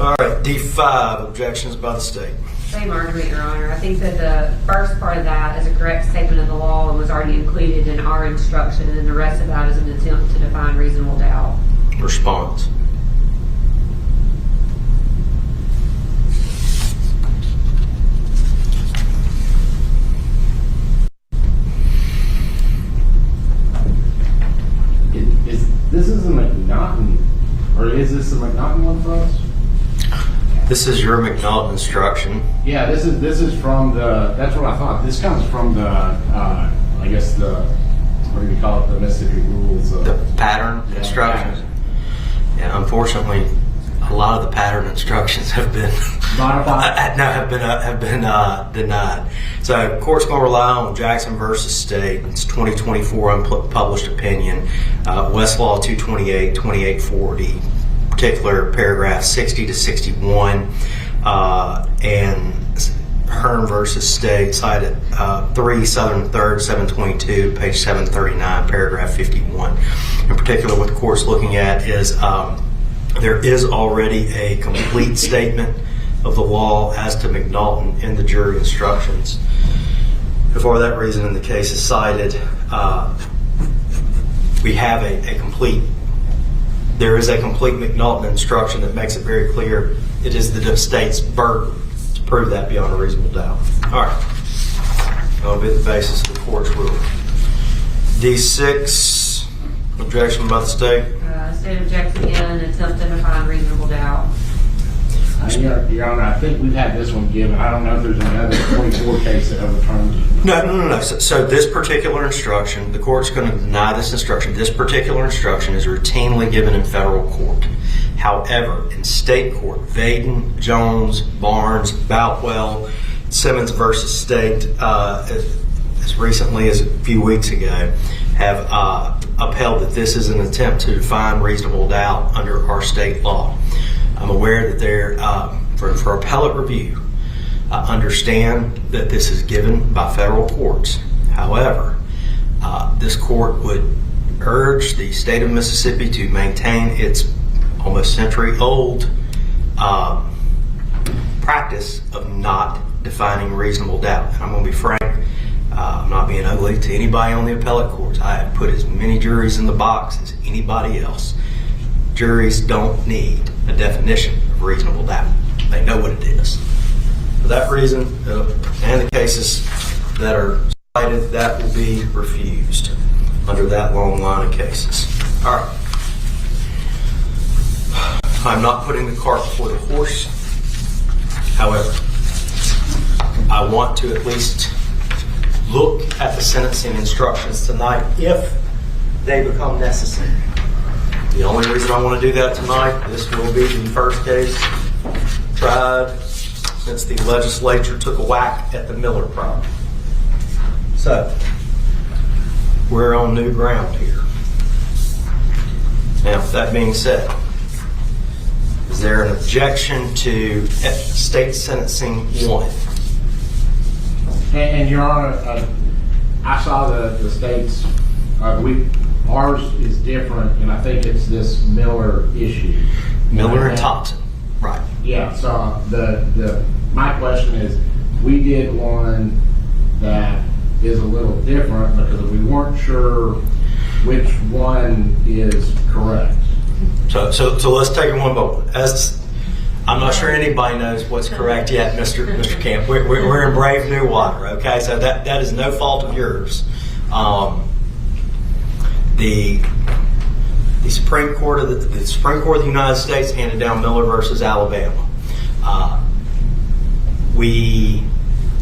All right, D5, objections by the state. Same argument, Your Honor. I think that the first part of that is a correct statement of the law and was already included in our instruction, and the rest of that is an attempt to define reasonable doubt. Response. This is a McNaughton, or is this a McNaughton one for us? This is your McNaughton instruction. Yeah, this is from the. That's what I thought. This comes from the. I guess the. What do you call it? The Mississippi rules. The pattern instructions. Yeah, unfortunately, a lot of the pattern instructions have been Modified? no, have been denied. So, court's going to rely on Jackson versus State. It's 2024 unpublished opinion. Westlaw 228-2840, particular paragraph 60 to 61, and Hearn versus State, cited 3 Southern 3rd 722, page 739, paragraph 51. In particular, what the court's looking at is there is already a complete statement of the law as to McNaughton in the jury instructions. For that reason, in the case is cited, we have there is a complete McNaughton instruction that makes it very clear it is the state's burden to prove that beyond a reasonable doubt. All right. That will be the basis of the court's ruling. D6, objection by the state. State objects again, attempt to define reasonable doubt. Your Honor, I think we've had this one given. I don't know if there's another 24 case that overturns it. No. So this particular instruction, the court's going to deny this instruction. This particular instruction is routinely given in federal court. However, in state court, Vaden, Jones, Barnes, Boutwell, Simmons versus State, as recently as a few weeks ago, have upheld that this is an attempt to define reasonable doubt under our state law. I'm aware that they're, for appellate review, understand that this is given by federal courts. However, this court would urge the state of Mississippi to maintain its almost century-old practice of not defining reasonable doubt. And I'm going to be frank, I'm not being ugly to anybody on the appellate courts. I have put as many juries in the box as anybody else. Juries don't need a definition of reasonable doubt. They know what it is. For that reason, and the cases that are cited, that will be refused under that long line of cases. All right. I'm not putting the cart before the horse. However, I want to at least look at the sentencing instructions tonight if they become necessary. The only reason I want to do that tonight, this will be the first case tried since the legislature took a whack at the Miller problem. So, we're on new ground here. Now, that being said, is there an objection to state sentencing 1? And Your Honor, I saw the state's, ours is different, and I think it's this Miller issue. Miller and Thompson, right? Yeah, so my question is, we did one that is a little different because we weren't sure which one is correct. So let's take it one by one. I'm not sure anybody knows what's correct yet, Mr. Camp. We're in brave new water, okay? So that is no fault of yours. The Supreme Court of the Supreme Court of the United States handed down Miller versus Alabama.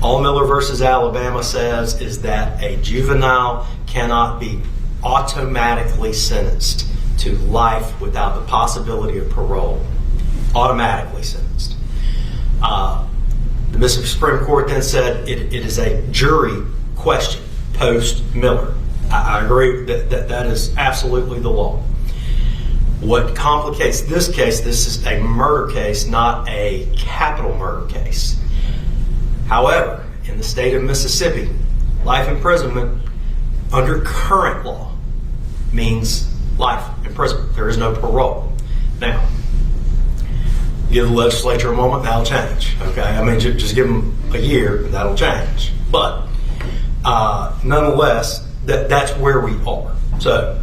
All Miller versus Alabama says is that a juvenile cannot be automatically sentenced to life without the possibility of parole. Automatically sentenced. The Mississippi Supreme Court then said it is a jury question post Miller. I agree that is absolutely the law. What complicates this case, this is a murder case, not a capital murder case. However, in the state of Mississippi, life imprisonment under current law means life imprisonment. There is no parole. Now, give the legislature a moment, that'll change. Okay, I mean, just give them a year, that'll change. But nonetheless, that's where we are. So,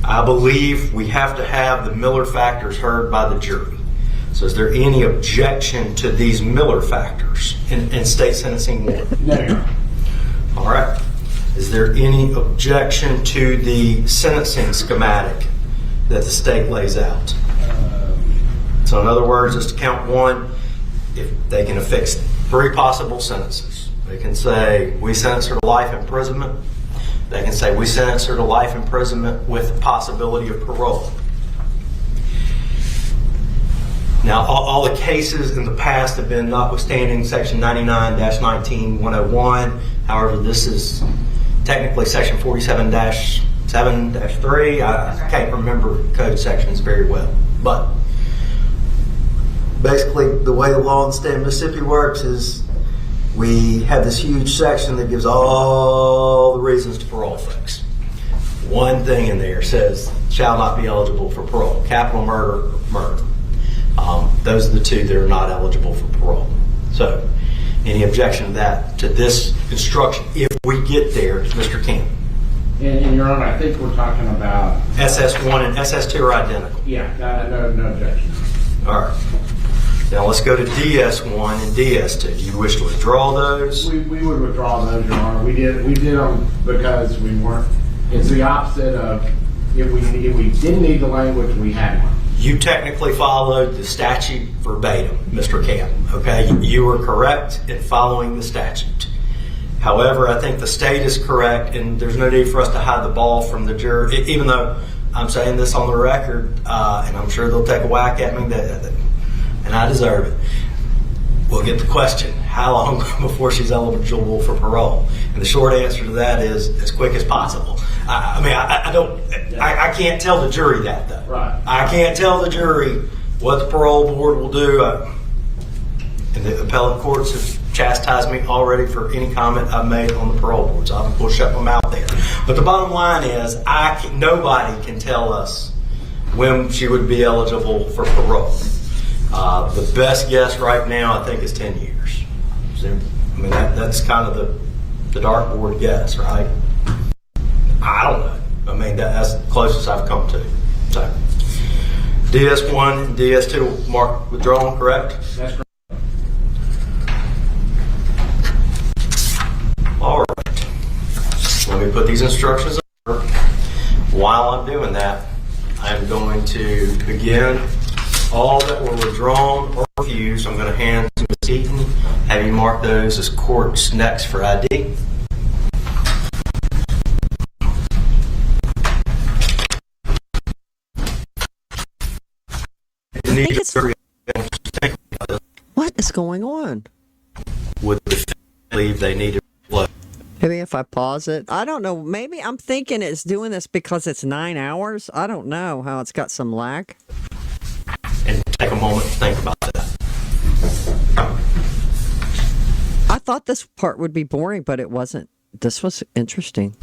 I believe we have to have the Miller factors heard by the jury. So, is there any objection to these Miller factors in state sentencing 1? No, Your Honor. All right. Is there any objection to the sentencing schematic that the state lays out? So in other words, just to count 1, if they can affix 3 possible sentences. They can say, we sentence her to life imprisonment. They can say, we sentence her to life imprisonment with the possibility of parole. Now, all the cases in the past have been notwithstanding Section 99-19-101. However, this is technically Section 47-7-3. I can't remember code sections very well. But basically, the way the law in the state of Mississippi works is we have this huge section that gives all the reasons to parole folks. One thing in there says, shall not be eligible for parole. Capital murder, murder. Those are the 2 that are not eligible for parole. So, any objection to that, to this instruction, if we get there, Mr. King? And Your Honor, I think we're talking about SS1 and SS2 are identical. Yeah, no objection. All right. Now let's go to DS1 and DS2. Do you wish to withdraw those? We would withdraw those, Your Honor. We did them because we weren't. It's the opposite of if we didn't need the language, we had one. You technically followed the statute verbatim, Mr. Camp. Okay, you were correct in following the statute. However, I think the state is correct, and there's no need for us to hide the ball from the jury. Even though I'm saying this on the record, and I'm sure they'll take a whack at me, and I deserve it. We'll get the question: how long before she's eligible for parole? And the short answer to that is as quick as possible. I can't tell the jury that though. Right. I can't tell the jury what the parole board will do. And the appellate courts have chastised me already for any comment I've made on the parole board, so we'll shut my mouth there. But the bottom line is, nobody can tell us when she would be eligible for parole. The best guess right now, I think, is 10 years. So, I mean, that's kind of the dartboard guess, right? I don't know. I mean, that's the closest I've come to. So, DS1 and DS2 marked withdrawn, correct? That's correct. All right. Let me put these instructions over. While I'm doing that, I'm going to begin all that were withdrawn or refused. I'm going to hand to Ms. Eaton, have you mark those as courts next for ID. What is going on? Would the believe they need to flow? Maybe if I pause it, I don't know. Maybe I'm thinking it's doing this because it's 9 hours. I don't know how it's got some lag. And take a moment to think about that. I thought this part would be boring, but it wasn't. This was interesting.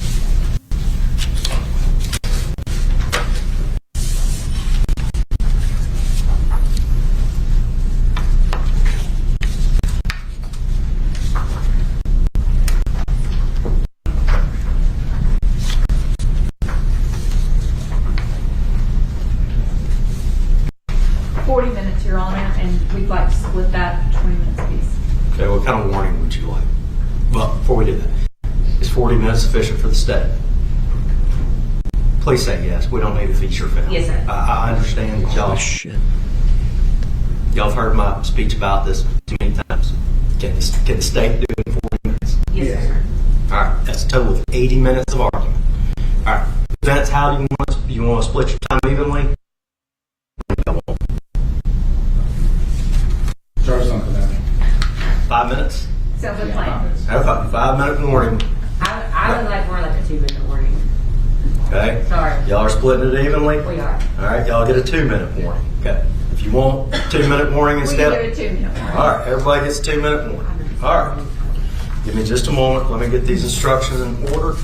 Minutes, Your Honor, and we'd like to split that 20 minutes apiece. Okay, what kind of warning would you like? Well, before we do that, is 40 minutes sufficient for the state? Please say yes. We don't need a feature film. Yes, sir. I understand that y'all. Oh, shit. Y'all have heard my speech about this too many times. Can the state do it in 40 minutes? Yes, sir. All right, that's a total of 80 minutes of argument. All right, Vince, how do you want to split your time evenly? Throw something at me. 5 minutes? Sounds like a plan. Okay, 5-minute warning. I would like more like a 2-minute warning. Okay. Sorry. Y'all are splitting it evenly? We are. All right, y'all get a 2-minute warning. Okay. If you want 2-minute warning We instead. can do a 2-minute warning. All right, everybody gets a 2-minute warning. All right. Give me just a moment. Let me get these instructions in order.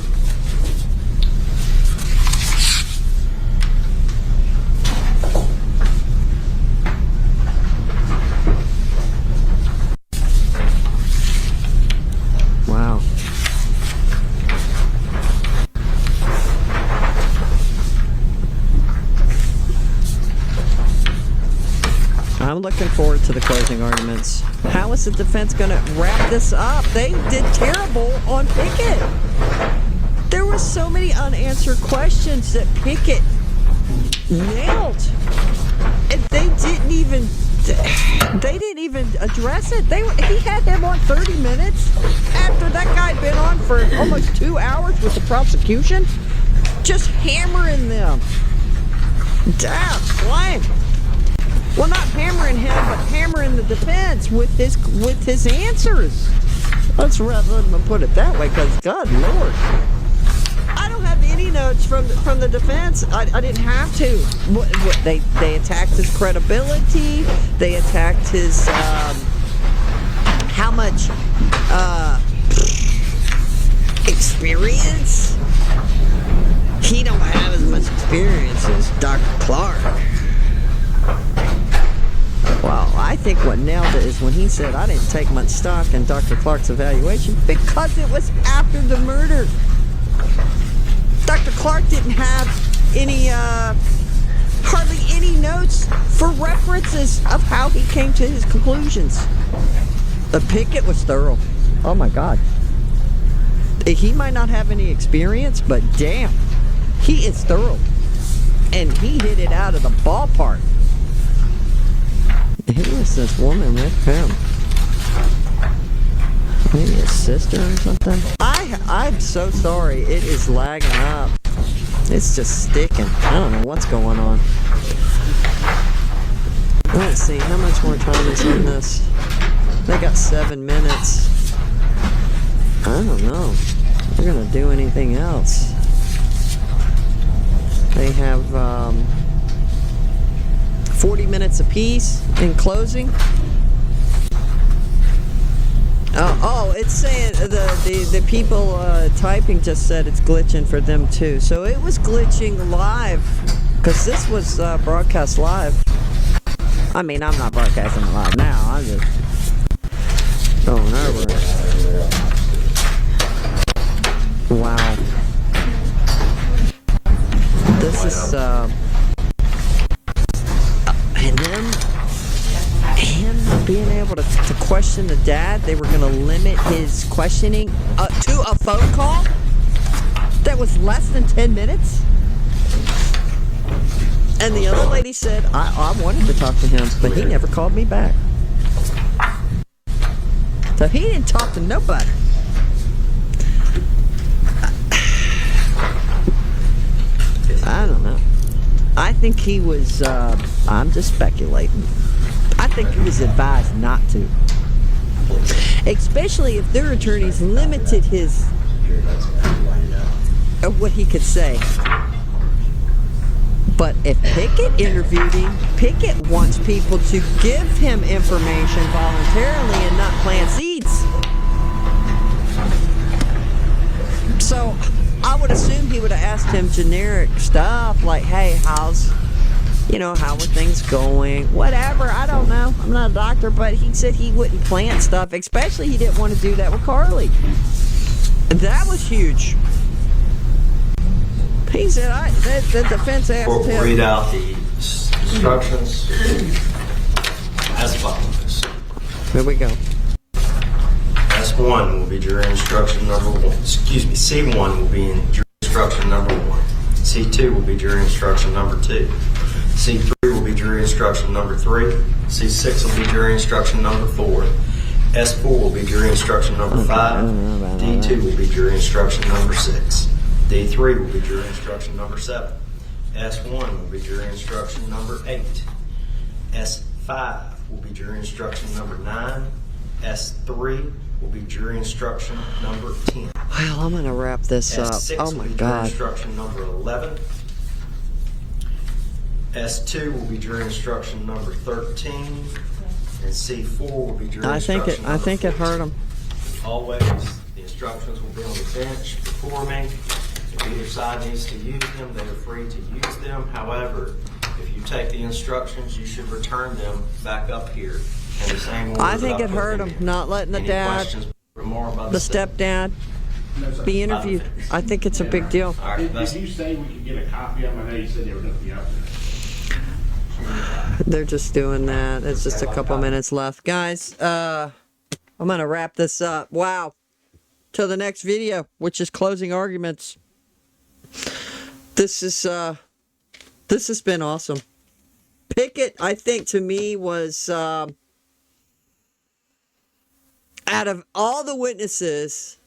Wow. I'm looking forward to the closing arguments. How is the defense going to wrap this up? They did terrible on Pickett. There were so many unanswered questions that Pickett nailed. And they didn't even address it. He had him on 30 minutes after that guy had been on for almost 2 hours with the prosecution, just hammering them. Damn, slam. Well, not hammering him, but hammering the defense with his answers. Let's rather than put it that way, because God Lord, I don't have any notes from the defense. I didn't have to. They attacked his credibility. They attacked his how much experience. He don't have as much experience as Dr. Clark. Well, I think what nailed it is when he said, I didn't take much stock in Dr. Clark's evaluation because it was after the murder. Dr. Clark didn't have any, hardly any notes for references of how he came to his conclusions. The Pickett was thorough. Oh my God. He might not have any experience, but damn, he is thorough. And he hit it out of the ballpark. Who is this woman with him? Maybe his sister or something? I'm so sorry. It is lagging up. It's just sticking. I don't know what's going on. Let's see. How much more time is in this? They got 7 minutes. I don't know if they're going to do anything else. They have 40 minutes apiece in closing. Oh, it's saying the people typing just said it's glitching for them too. So it was glitching live because this was broadcast live. I mean, I'm not broadcasting live now. I'm just going over it. Wow. This is and then him not being able to question the dad. They were going to limit his questioning to a phone call that was less than 10 minutes. And the other lady said, I wanted to talk to him, but he never called me back. So he didn't talk to nobody. I don't know. I think he was, I'm just speculating. I think he was advised not to. Especially if their attorneys limited his of what he could say. But if Pickett interviewed him, Pickett wants people to give him information voluntarily and not plant seeds. So I would assume he would have asked him generic stuff like, hey, how are things going? Whatever, I don't know. I'm not a doctor, but he said he wouldn't plant stuff, especially he didn't want to do that with Carly. That was huge. He said, the defense asked We'll him. read out the instructions as follows. Here we go. S1 will be jury instruction number 1. C1 will be in jury instruction number 1. C2 will be jury instruction number 2. C3 will be jury instruction number 3. C6 will be jury instruction number 4. S4 will be jury instruction number 5. D2 will be jury instruction number 6. D3 will be jury instruction number 7. S1 will be jury instruction number 8. S5 will be jury instruction number 9. S3 will be jury instruction number 10. Well, I'm going to wrap this up. S6 Oh, my will be jury God. instruction number 11. S2 will be jury instruction number 13. And C4 will be jury instruction number I think it 14. hurt him. Always, the instructions will be on the bench before me. If either side needs to use them, they are free to use them. However, if you take the instructions, you should return them back up here in the same order. I think that it put hurt them him in. not letting the Any dad, questions more about the stepdad, be interviewed. I think it's a big deal. All right, Did you say we could get a copy of them? I know you said they were going to be out there. They're just doing that. It's just a couple minutes left. Guys, I'm going to wrap this up. Wow. Till the next video, which is closing arguments. This has been awesome. Pickett, I think, to me was out of all the witnesses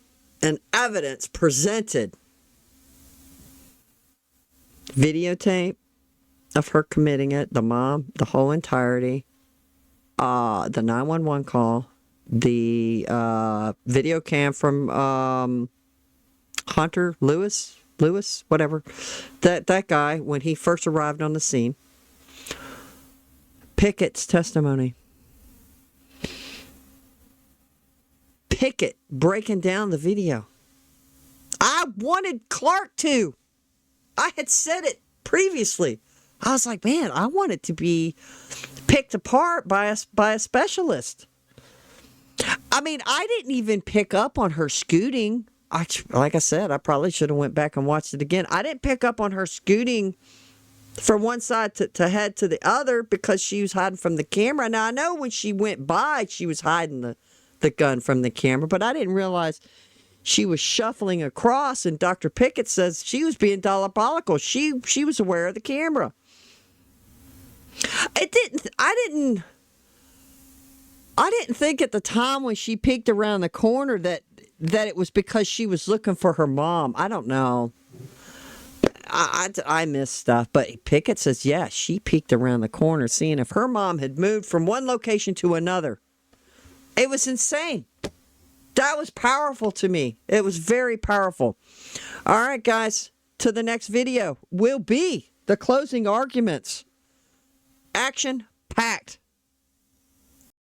and evidence presented, videotape of her committing it, the mom, the whole entirety, the 911 call, the video cam from Hunter Lewis, whatever, that guy when he first arrived on the scene, Pickett's testimony, Pickett breaking down the video. I wanted Clark to. I had said it previously. I was like, man, I want it to be picked apart by a specialist. I mean, I didn't even pick up on her scooting. Like I said, I probably should have went back and watched it again. I didn't pick up on her scooting from one side to head to the other because she was hiding from the camera. Now, I know when she went by, she was hiding the gun from the camera, but I didn't realize she was shuffling across, and Dr. Pickett says she was being diabolical. She was aware of the camera. I didn't think at the time when she peeked around the corner that it was because she was looking for her mom. I don't know. I missed stuff, but Pickett says, yeah, she peeked around the corner seeing if her mom had moved from one location to another. It was insane. That was powerful to me. It was very powerful. All right, guys, to the next video will be the closing arguments. Action packed.